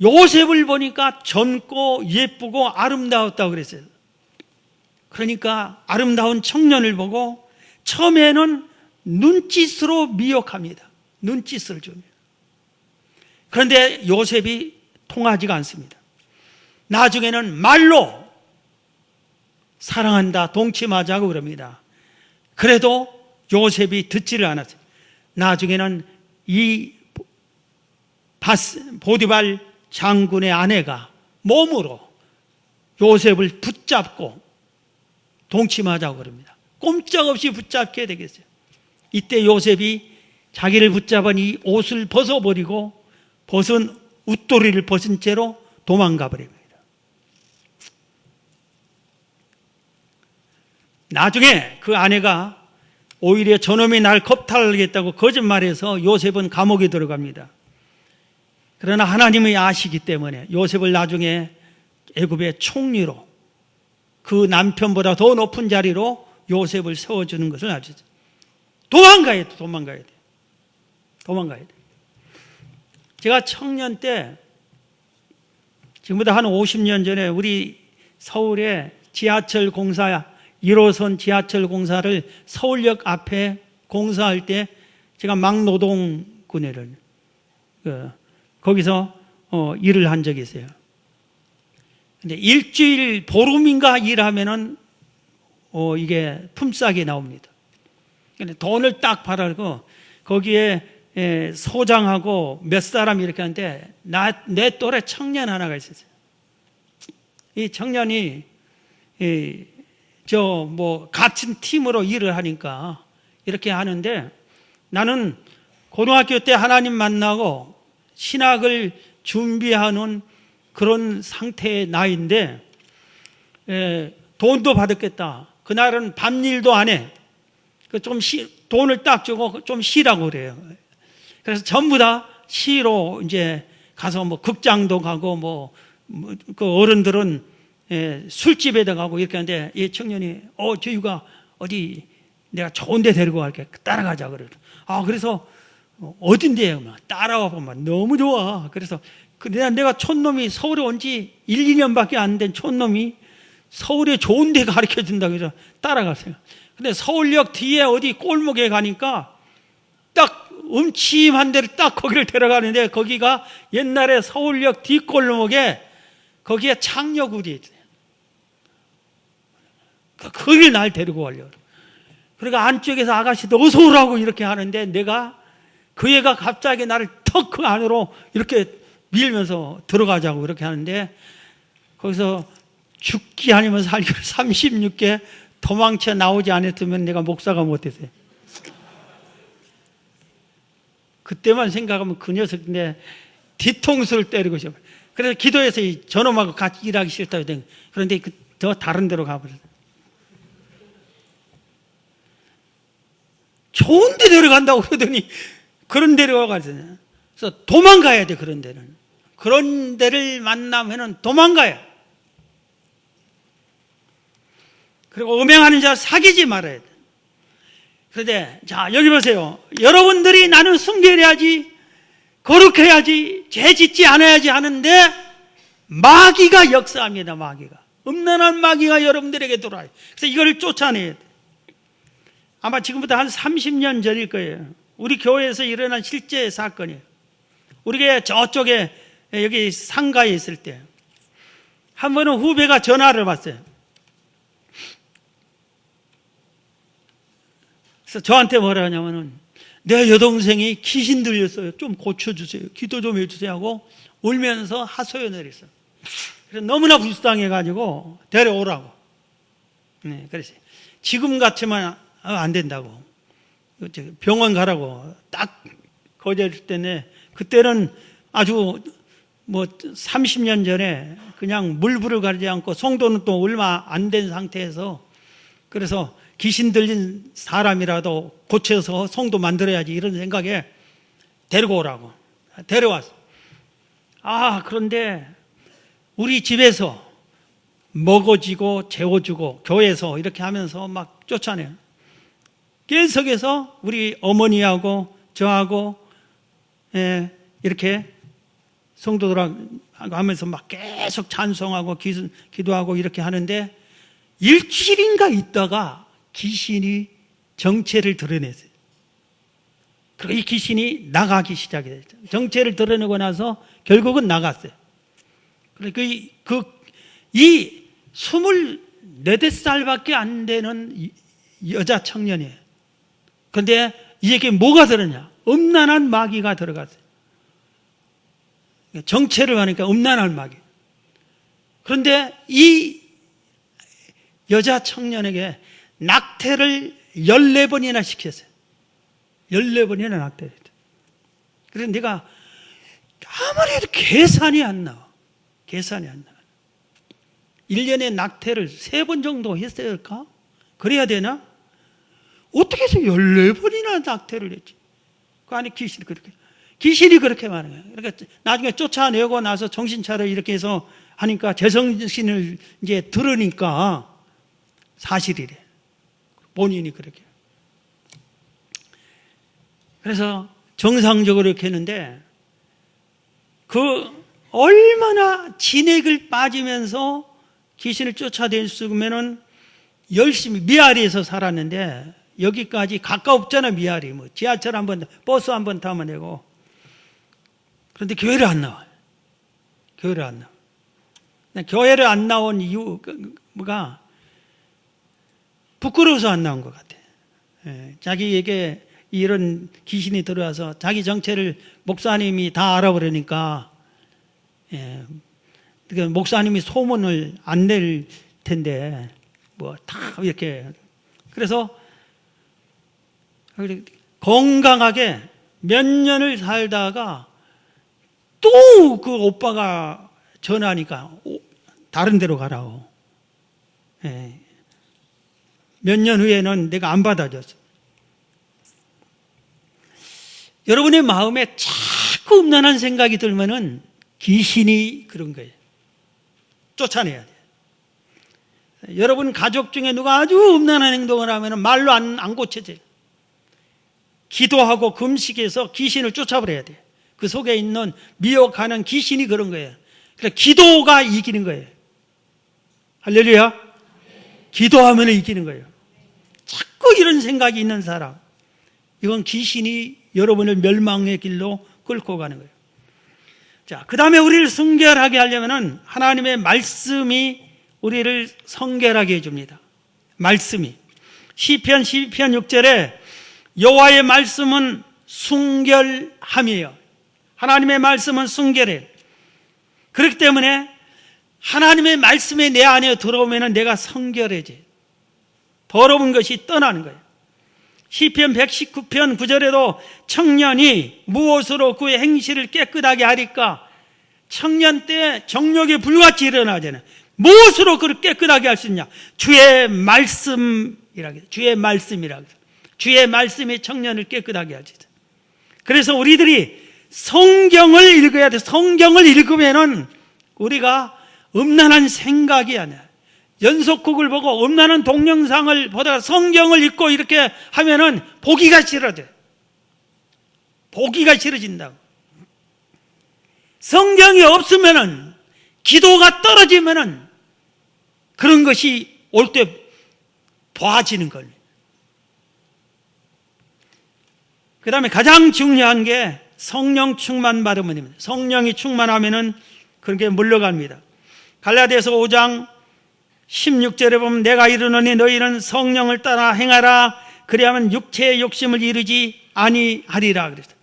요셉을 보니까 젊고 예쁘고 아름다웠다고 그랬어요. 그러니까 아름다운 청년을 보고 처음에는 눈짓으로 미혹합니다. 눈짓을 줍니다. 그런데 요셉이 통하지가 않습니다. 나중에는 말로 사랑한다, 동침하자고 그럽니다. 그래도 요셉이 듣지를 않았어요. 나중에는 이 보디발 장군의 아내가 몸으로 요셉을 붙잡고 동침하자고 그럽니다. 꼼짝없이 붙잡게 되겠어요. 이때 요셉이 자기를 붙잡은 이 옷을 벗어버리고 벗은 웃도리를 벗은 채로 도망가 버립니다. 나중에 그 아내가 오히려 저놈이 날 겁탈하겠다고 거짓말해서 요셉은 감옥에 들어갑니다. 그러나 하나님이 아시기 때문에 요셉을 나중에 애굽의 총리로, 그 남편보다 더 높은 자리로 요셉을 세워주는 것을 아시죠. 도망가야 돼. 도망가야 돼. 제가 청년 때, 지금보다 한 50년 전에 우리 서울에 지하철 공사, 1호선 지하철 공사를 서울역 앞에 공사할 때 제가 막노동군회를 거기서 일을 한 적이 있어요. 근데 일주일 보름인가 일하면은 이게 품삯이 나옵니다. 근데 돈을 딱 받아고 거기에 소장하고 몇 사람 이렇게 하는데 내 또래 청년 하나가 있었어요. 이 청년이 같은 팀으로 일을 하니까 이렇게 하는데, 나는 고등학교 때 하나님 만나고 신학을 준비하는 그런 상태의 나이인데 돈도 받았겠다. 그날은 밤일도 안 해. 돈을 딱 주고 좀 쉬라고 그래요. 그래서 전부 다 쉬러 이제 가서 극장도 가고 그 어른들은 술집에다 가고 이렇게 하는데, 이 청년이 저희가 어디 내가 좋은 데 데리고 갈게. 따라가자 그래. 그래서 어딘데요? 따라와 보면 너무 좋아. 그래서 내가 촌놈이 서울에 온 지 1, 2년밖에 안 된 촌놈이 서울에 좋은 데 가르쳐 준다고 해서 따라갔어요. 근데 서울역 뒤에 어디 골목에 가니까 딱 음침한 데를 딱 거기를 데려가는데, 거기가 옛날에 서울역 뒷골목에 거기에 창녀굴이 있어요. 거길 날 데리고 가려고. 그러니까 안쪽에서 아가씨도 어서 오라고 이렇게 하는데, 내가 그 애가 갑자기 나를 턱 그 안으로 이렇게 밀면서 들어가자고 이렇게 하는데, 거기서 죽기 아니면 살기로 36개 도망쳐 나오지 않았으면 내가 목사가 못했어요. 그때만 생각하면 그 녀석인데 뒤통수를 때리고 싶어요. 그래서 기도해서 저놈하고 같이 일하기 싫다고 된. 그런데 더 다른 데로 가버렸어요. 좋은 데 데려간다고 그러더니 그런 데로 가거든요. 그래서 도망가야 돼. 그런 데는. 그런 데를 만나면은 도망가야. 그리고 음행하는 자 사귀지 말아야 돼. 그런데 자, 여기 보세요. 여러분들이 나는 순결해야지, 거룩해야지, 죄 짓지 않아야지 하는데 마귀가 역사합니다. 마귀가. 음란한 마귀가 여러분들에게 들어와요. 그래서 이걸 쫓아내야 돼. 아마 지금부터 한 30년 전일 거예요. 우리 교회에서 일어난 실제 사건이에요. 우리가 저쪽에 여기 상가에 있을 때 한 번은 후배가 전화를 받았어요. 그래서 저한테 뭐라 하냐면은, 내 여동생이 귀신 들렸어요. 좀 고쳐주세요. 기도 좀 해주세요 하고 울면서 하소연을 했어요. 그래서 너무나 불쌍해가지고 데려오라고. 네, 그래서 지금 같으면 안 된다고. 병원 가라고 딱 거절할 때네. 그때는 아주 30년 전에 그냥 물불을 가리지 않고, 성도는 또 얼마 안 된 상태에서, 그래서 귀신 들린 사람이라도 고쳐서 성도 만들어야지 이런 생각에 데리고 오라고. 데려왔어. 그런데 우리 집에서 먹어주고 재워주고 교회에서 이렇게 하면서 막 쫓아내요. 계속해서 우리 어머니하고 저하고 이렇게 성도들하고 하면서 막 계속 찬송하고 기도하고 이렇게 하는데, 일주일인가 있다가 귀신이 정체를 드러냈어요. 그리고 이 귀신이 나가기 시작했어요. 정체를 드러내고 나서 결국은 나갔어요. 그러니까 이 24살밖에 안 되는 여자 청년이에요. 그런데 이게 뭐가 들었냐? 음란한 마귀가 들어갔어요. 정체를 하니까 음란한 마귀. 그런데 이 여자 청년에게 낙태를 14번이나 시켰어요. 14번이나 낙태를 했어요. 그래서 내가 아무리 해도 계산이 안 나와. 계산이 안 나와. 1년에 낙태를 3번 정도 했어야 할까? 그래야 되나? 어떻게 해서 14번이나 낙태를 했지? 그 안에 귀신이 그렇게 많은 거예요. 그러니까 나중에 쫓아내고 나서 정신 차려 이렇게 해서 하니까 제정신을 이제 들으니까 사실이래. 본인이 그렇게. 그래서 정상적으로 이렇게 했는데 그 얼마나 진액을 빠지면서 귀신을 쫓아낼 수 있으면은 열심히 미아리에서 살았는데 여기까지 가까웠잖아. 미아리 뭐 지하철 한번 버스 한번 타면 되고. 그런데 교회를 안 나와요. 교회를 안 나와. 교회를 안 나온 이유가 부끄러워서 안 나온 것 같아. 자기에게 이런 귀신이 들어와서 자기 정체를 목사님이 다 알아버리니까 그러니까 목사님이 소문을 안 낼 텐데 뭐 다 이렇게 그래서 건강하게 몇 년을 살다가 또 그 오빠가 전화하니까 다른 데로 가라고. 몇 년 후에는 내가 안 받아줬어. 여러분의 마음에 자꾸 음란한 생각이 들면은 귀신이 그런 거예요. 쫓아내야 돼요. 여러분 가족 중에 누가 아주 음란한 행동을 하면 말로 안 고쳐져요. 기도하고 금식해서 귀신을 쫓아버려야 돼요. 그 속에 있는 미혹하는 귀신이 그런 거예요. 그러니까 기도가 이기는 거예요. 할렐루야. 기도하면 이기는 거예요. 자꾸 이런 생각이 있는 사람, 이건 귀신이 여러분을 멸망의 길로 끌고 가는 거예요. 자, 그 다음에 우리를 성결하게 하려면은 하나님의 말씀이 우리를 성결하게 해줍니다. 말씀이. 시편 6절에 여호와의 말씀은 순결함이에요. 하나님의 말씀은 순결해요. 그렇기 때문에 하나님의 말씀이 내 안에 들어오면 내가 성결해져요. 더러운 것이 떠나는 거예요. 시편 119편 9절에도 청년이 무엇으로 그의 행실을 깨끗하게 하리까? 청년 때 정욕이 불같이 일어나잖아요. 무엇으로 그를 깨끗하게 할 수 있냐? 주의 말씀이라고 해요. 주의 말씀이라고 해요. 주의 말씀이 청년을 깨끗하게 하지. 그래서 우리들이 성경을 읽어야 돼. 성경을 읽으면은 우리가 음란한 생각이 아니야. 연속극을 보고 음란한 동영상을 보다가 성경을 읽고 이렇게 하면은 보기가 싫어져. 보기가 싫어진다고. 성경이 없으면은 기도가 떨어지면은 그런 것이 올 때 보아지는 겁니다. 그 다음에 가장 중요한 게 성령 충만 받으면 됩니다. 성령이 충만하면은 그렇게 물러갑니다. 갈라디아서 5장 16절에 보면 내가 이르노니 너희는 성령을 따라 행하라. 그리하면 육체의 욕심을 이루지 아니하리라 그랬어요.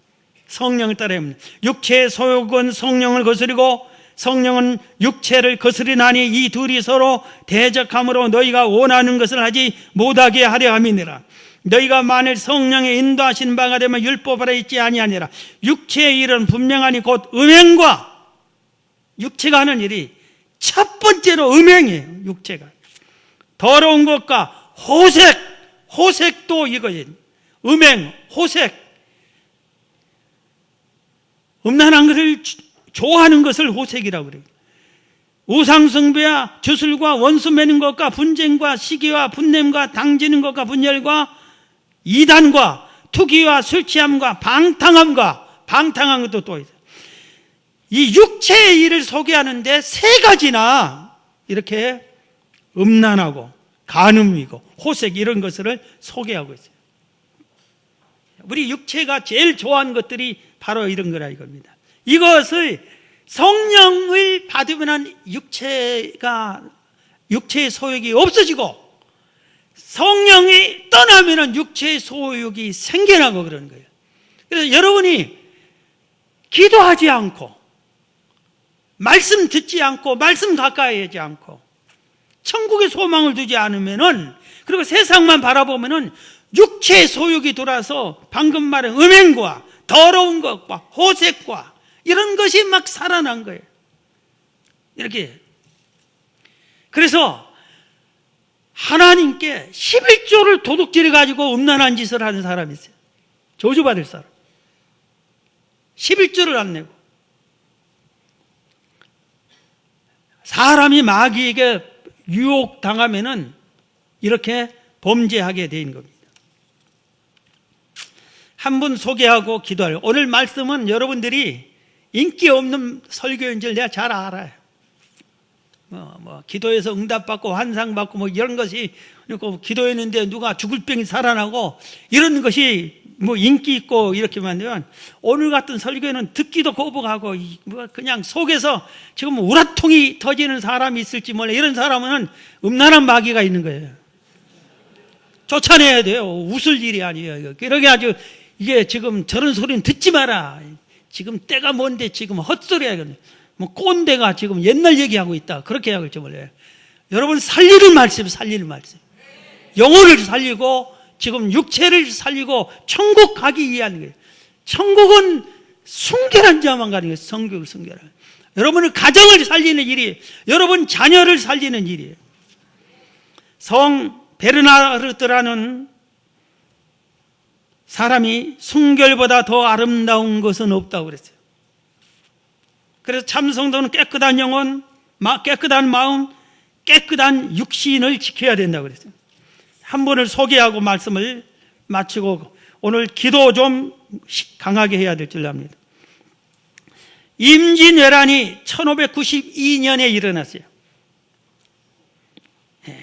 성령을 따라 행하면 육체의 소욕은 성령을 거스리고 성령은 육체를 거스리나니 이 둘이 서로 대적함으로 너희가 원하는 것을 하지 못하게 하려 함이니라. 너희가 만일 성령의 인도하신 바가 되면 율법 아래 있지 아니하니라. 육체의 일은 분명하니 곧 음행과 육체가 하는 일이 첫 번째로 음행이에요. 육체가 더러운 것과 호색도 이거예요. 음행, 호색, 음란한 것을 좋아하는 것을 호색이라고 그래요. 우상숭배와 주술과 원수 매는 것과 분쟁과 시기와 분냄과 당지는 것과 분열과 이단과 투기와 술취함과 방탕한 것도 또 있어요. 이 육체의 일을 소개하는데 3가지나 이렇게 음란하고 간음이고 호색 이런 것을 소개하고 있어요. 우리 육체가 제일 좋아하는 것들이 바로 이런 거라 이겁니다. 이것을 성령을 받으면 육체의 소욕이 없어지고 성령이 떠나면 육체의 소욕이 생겨나고 그러는 거예요. 그래서 여러분이 기도하지 않고 말씀 듣지 않고 말씀 가까이 하지 않고 천국의 소망을 두지 않으면은, 그리고 세상만 바라보면은 육체의 소욕이 돌아서 방금 말한 음행과 더러운 것과 호색과 이런 것이 막 살아난 거예요. 이렇게. 그래서 하나님께 11조를 도둑질해 가지고 음란한 짓을 하는 사람이 있어요. 저주받을 사람. 11조를 안 내고. 사람이 마귀에게 유혹당하면은 이렇게 범죄하게 되는 겁니다. 한 분 소개하고 기도할. 오늘 말씀은 여러분들이 인기 없는 설교인 줄 내가 잘 알아요. 기도해서 응답받고 환상받고 이런 것이, 기도했는데 누가 죽을 병이 살아나고 이런 것이 인기 있고 이렇게만 되면, 오늘 같은 설교는 듣기도 거부하고 그냥 속에서 지금 우라통이 터지는 사람이 있을지 몰라. 이런 사람은 음란한 마귀가 있는 거예요. 쫓아내야 돼요. 웃을 일이 아니에요. 그러게 아주 이게 지금 저런 소리는 듣지 마라. 지금 때가 뭔데 지금 헛소리야. 꼰대가 지금 옛날 얘기하고 있다. 그렇게 해야 할지 몰라요. 여러분 살리는 말씀, 살리는 말씀. 영혼을 살리고 지금 육체를 살리고 천국 가기 위한 거예요. 천국은 순결한 자만 가는 거예요. 성경 순결한. 여러분의 가정을 살리는 일이, 여러분 자녀를 살리는 일이에요. 성 베르나르드라는 사람이 순결보다 더 아름다운 것은 없다고 그랬어요. 그래서 참성도는 깨끗한 영혼, 깨끗한 마음, 깨끗한 육신을 지켜야 된다고 그랬어요. 한 분을 소개하고 말씀을 마치고 오늘 기도 좀 강하게 해야 될 줄 압니다. 임진왜란이 1592년에 일어났어요.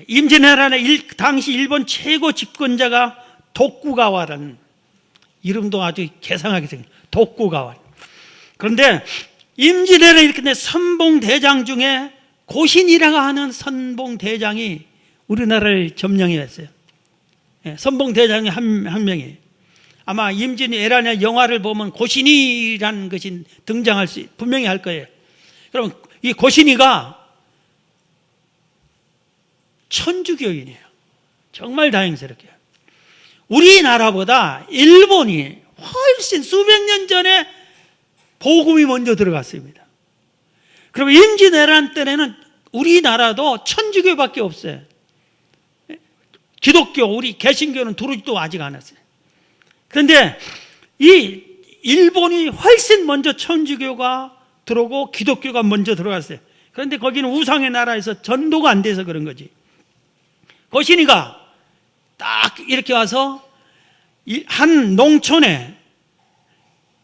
임진왜란의 당시 일본 최고 집권자가 도쿠가와라는, 이름도 아주 개상하게 생긴 도쿠가와. 그런데 임진왜란에 이렇게 된 선봉대장 중에 고신이라고 하는 선봉대장이 우리나라를 점령해 왔어요. 선봉대장이 한 명이에요. 아마 임진왜란의 영화를 보면 고신이라는 것이 등장할 수, 분명히 할 거예요. 그럼 이 고신이가 천주교인이에요. 정말 다행스럽게. 우리나라보다 일본이 훨씬 수백 년 전에 복음이 먼저 들어갔습니다. 그리고 임진왜란 때는 우리나라도 천주교밖에 없어요. 기독교, 우리 개신교는 들어오지도 아직 않았어요. 그런데 이 일본이 훨씬 먼저 천주교가 들어오고 기독교가 먼저 들어갔어요. 그런데 거기는 우상의 나라에서 전도가 안 돼서 그런 거지. 고신이가 딱 이렇게 와서 한 농촌에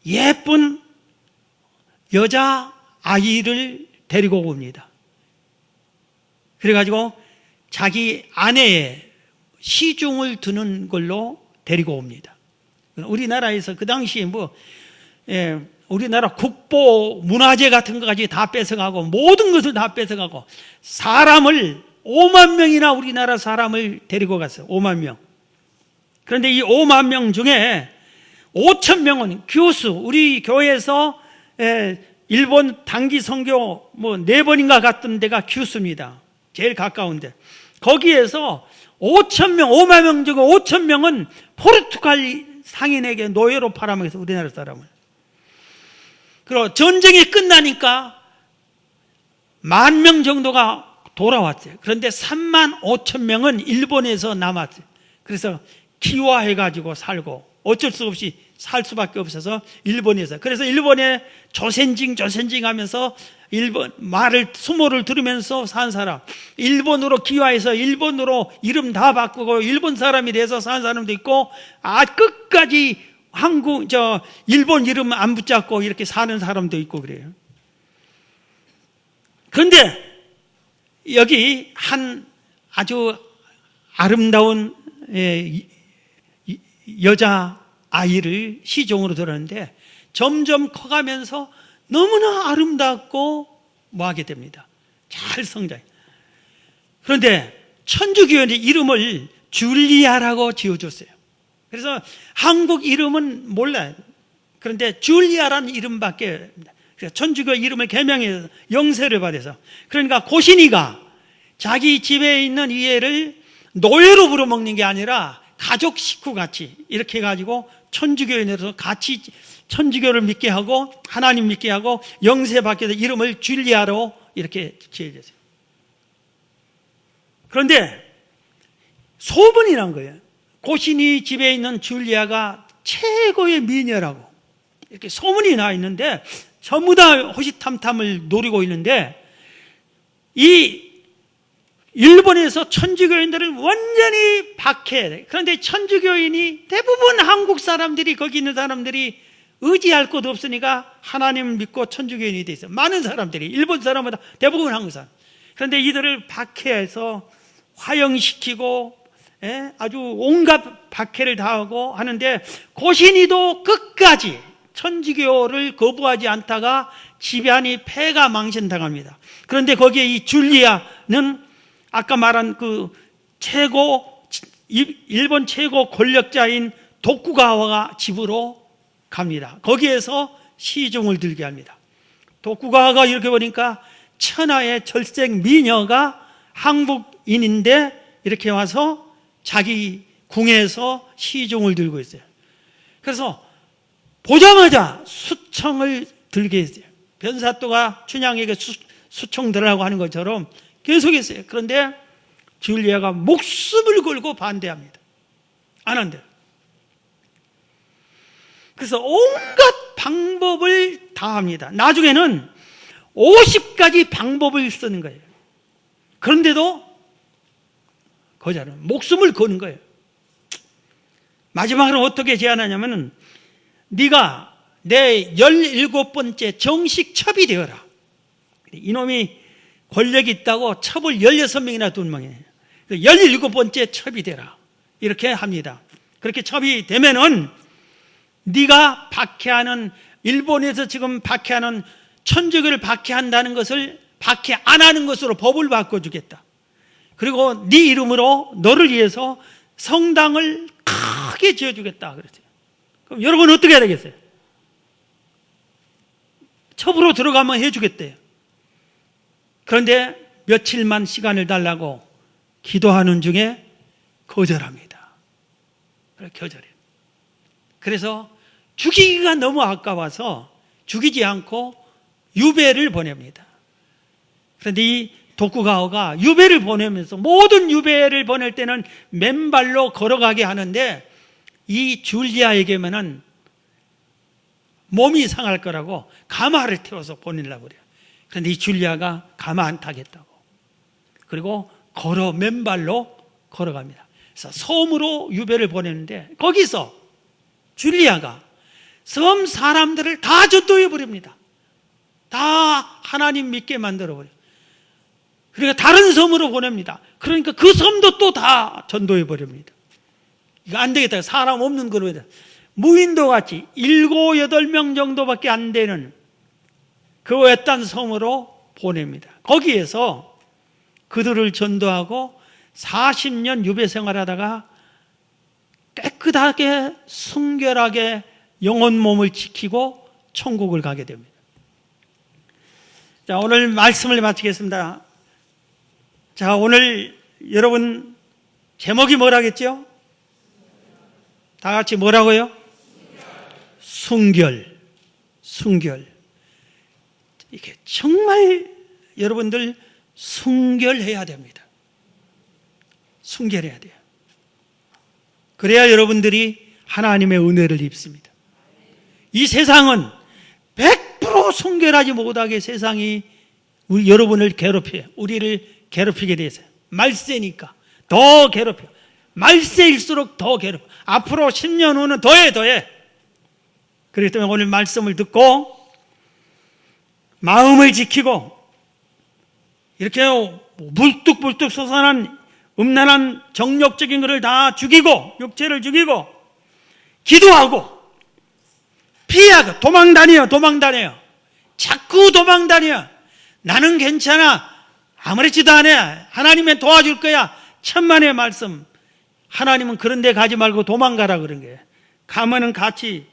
예쁜 여자 아이를 데리고 옵니다. 그래가지고 자기 아내의 시중을 두는 걸로 데리고 옵니다. 우리나라에서 그 당시에 우리나라 국보 문화재 같은 것까지 다 뺏어가고 모든 것을 다 뺏어가고 사람을 5만 명이나 우리나라 사람을 데리고 갔어요. 5만 명. 그런데 이 5만 명 중에 5천 명은 교수, 우리 교회에서 일본 단기 선교 4번인가 갔던 데가 교수입니다. 제일 가까운데. 거기에서 5천 명, 5만 명 중에 5천 명은 포르투갈 상인에게 노예로 팔아먹어서 우리나라 사람을. 그리고 전쟁이 끝나니까 10,000명 정도가 돌아왔어요. 그런데 35,000명은 일본에서 남았어요. 그래서 기화해가지고 살고 어쩔 수 없이 살 수밖에 없어서 일본에서. 그래서 일본에 조센징 하면서 일본 말을, 수모를 들으면서 산 사람, 일본으로 기화해서 일본으로 이름 다 바꾸고 일본 사람이 돼서 산 사람도 있고, 끝까지 일본 이름 안 붙잡고 이렇게 사는 사람도 있고 그래요. 그런데 여기 한 아주 아름다운 여자 아이를 시종으로 들었는데 점점 커가면서 너무나 아름답고 하게 됩니다. 잘 성장해. 그런데 천주교인의 이름을 줄리아라고 지어줬어요. 그래서 한국 이름은 몰라요. 그런데 줄리아라는 이름밖에. 그래서 천주교 이름을 개명해서 영세를 받아서, 그러니까 고신이가 자기 집에 있는 이해를 노예로 부려먹는 게 아니라 가족 식구같이 이렇게 해가지고 천주교인으로서 같이 천주교를 믿게 하고 하나님 믿게 하고 영세 받게 해서 이름을 줄리아로 이렇게 지어졌어요. 그런데 소문이 난 거예요. 고신이 집에 있는 줄리아가 최고의 미녀라고 이렇게 소문이 나 있는데 전부 다 호시탐탐을 노리고 있는데, 이 일본에서 천주교인들을 완전히 박해. 그런데 천주교인이 대부분 한국 사람들이, 거기 있는 사람들이 의지할 곳 없으니까 하나님을 믿고 천주교인이 돼 있어요. 많은 사람들이, 일본 사람보다 대부분 한국 사람. 그런데 이들을 박해해서 화형시키고 아주 온갖 박해를 당하고 하는데, 고신이도 끝까지 천주교를 거부하지 않다가 집안이 폐가 망신당합니다. 그런데 거기에 이 줄리아는 아까 말한 그 일본 최고 권력자인 도쿠가와가 집으로 갑니다. 거기에서 시중을 들게 합니다. 도쿠가와가 이렇게 보니까 천하의 절색 미녀가 한국인인데 이렇게 와서 자기 궁에서 시중을 들고 있어요. 그래서 보자마자 수청을 들게 했어요. 변사또가 춘향에게 수청 들으라고 하는 것처럼 계속했어요. 그런데 줄리아가 목숨을 걸고 반대합니다. 안 한대요. 그래서 온갖 방법을 다 합니다. 나중에는 50가지 방법을 쓰는 거예요. 그런데도 거절은 목숨을 거는 거예요. 마지막으로 어떻게 제안하냐면은, 네가 내 17번째 정식 첩이 되어라. 이놈이 권력이 있다고 첩을 16명이나 둔 모양이에요. 17번째 첩이 되라. 이렇게 합니다. 그렇게 첩이 되면은 네가 박해하는, 일본에서 지금 박해하는 천주교를 박해한다는 것을 박해 안 하는 것으로 법을 바꿔주겠다. 그리고 네 이름으로 너를 위해서 성당을 크게 지어주겠다 그랬어요. 그럼 여러분 어떻게 해야 되겠어요? 첩으로 들어가면 해주겠대요. 그런데 며칠만 시간을 달라고 기도하는 중에 거절합니다. 거절해요. 그래서 죽이기가 너무 아까워서 죽이지 않고 유배를 보냅니다. 그런데 이 도쿠가와가 유배를 보내면서, 모든 유배를 보낼 때는 맨발로 걸어가게 하는데 이 줄리아에게만은 몸이 상할 거라고 가마를 태워서 보내려고 그래요. 그런데 이 줄리아가 가마 안 타겠다고. 그리고 맨발로 걸어갑니다. 그래서 섬으로 유배를 보내는데, 거기서 줄리아가 섬 사람들을 다 전도해 버립니다. 다 하나님 믿게 만들어 버려요. 그러니까 다른 섬으로 보냅니다. 그러니까 그 섬도 또 다 전도해 버립니다. 이거 안 되겠다. 사람 없는 거로 무인도 같이 7, 8명 정도밖에 안 되는 그 외딴 섬으로 보냅니다. 거기에서 그들을 전도하고 40년 유배 생활하다가 깨끗하게 순결하게 영혼 몸을 지키고 천국을 가게 됩니다. 자, 오늘 말씀을 마치겠습니다. 자, 오늘 여러분 제목이 뭐라겠죠? 다 같이 뭐라고요? 순결. 이게 정말 여러분들 순결해야 됩니다. 순결해야 돼요. 그래야 여러분들이 하나님의 은혜를 입습니다. 이 세상은 100% 순결하지 못하게 세상이 여러분을 괴롭혀요. 우리를 괴롭히게 돼서. 말세니까 더 괴롭혀. 말세일수록 더 괴롭혀. 앞으로 10년 후는 더해. 그렇기 때문에 오늘 말씀을 듣고 마음을 지키고 이렇게 물뚝불뚝 솟아난 음란한 정욕적인 것을 다 죽이고, 육체를 죽이고, 기도하고, 피하고, 도망다녀요. 자꾸 도망다녀. 나는 괜찮아. 아무렇지도 않아. 하나님은 도와줄 거야. 천만의 말씀. 하나님은 그런 데 가지 말고 도망가라 그런 거예요. 가면은 같이.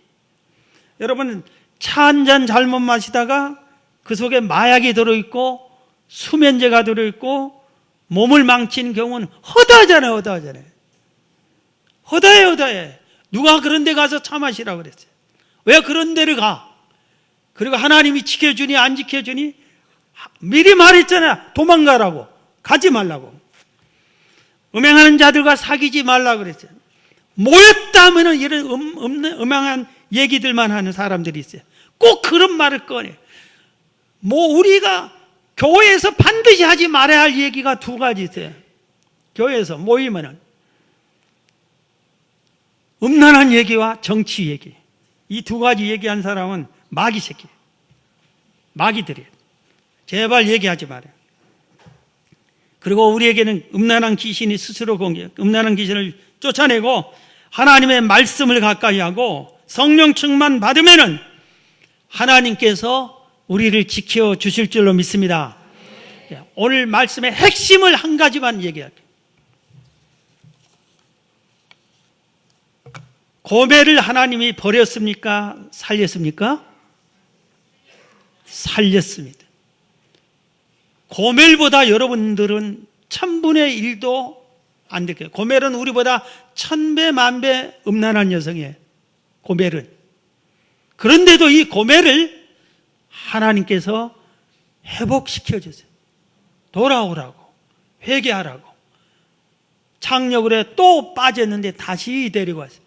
여러분, 차 한 잔 잘못 마시다가 그 속에 마약이 들어있고 수면제가 들어있고 몸을 망치는 경우는 허다하잖아요. 허다해. 누가 그런 데 가서 차 마시라고 그랬어요? 왜 그런 데를 가? 그리고 하나님이 지켜주니 안 지켜주니? 미리 말했잖아. 도망가라고. 가지 말라고. 음행하는 자들과 사귀지 말라고 그랬어요. 모였다 하면은 이런 음행한 얘기들만 하는 사람들이 있어요. 꼭 그런 말을 꺼내. 우리가 교회에서 반드시 하지 말아야 할 얘기가 두 가지 있어요. 교회에서 모이면은 음란한 얘기와 정치 얘기. 이 두 가지 얘기한 사람은 마귀 새끼. 마귀들이에요. 제발 얘기하지 말아요. 그리고 우리에게는 음란한 귀신이 스스로 음란한 귀신을 쫓아내고 하나님의 말씀을 가까이 하고 성령 충만 받으면은 하나님께서 우리를 지켜주실 줄로 믿습니다. 오늘 말씀의 핵심을 한 가지만 얘기할게요. 고멜을 하나님이 버렸습니까? 살렸습니까? 살렸습니다. 고멜보다 여러분들은 1000분의 1도 안 될게요. 고멜은 우리보다 1000배 만배 음란한 여성이에요. 고멜은. 그런데도 이 고멜을 하나님께서 회복시켜 주세요. 돌아오라고, 회개하라고. 창녀굴에 또 빠졌는데 다시 데리고 왔어요.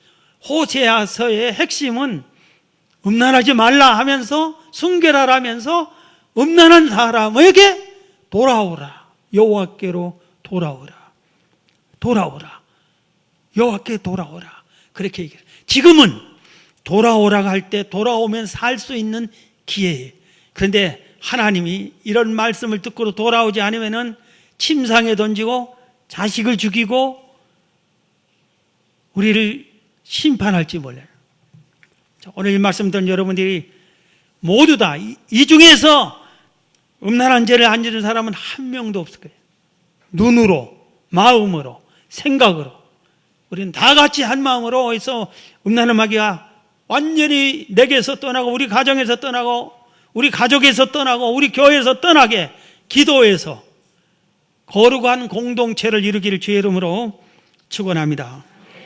호세아서의 핵심은 음란하지 말라 하면서 순결하라 하면서 음란한 사람에게 돌아오라. 여호와께로 돌아오라. 여호와께 돌아오라. 그렇게 얘기해요. 지금은 돌아오라고 할 때 돌아오면 살 수 있는 기회예요. 그런데 하나님이 이런 말씀을 듣고 돌아오지 않으면은 침상에 던지고 자식을 죽이고 우리를 심판할지 몰라요. 오늘 이 말씀 듣는 여러분들이 모두 다 이 중에서 음란한 죄를 안 지는 사람은 한 명도 없을 거예요. 눈으로, 마음으로, 생각으로. 우리는 다 같이 한 마음으로 해서 음란한 마귀가 완전히 내게서 떠나고 우리 가정에서 떠나고 우리 가족에서 떠나고 우리 교회에서 떠나게 기도해서 거룩한 공동체를 이루기를 주의 이름으로 축원합니다.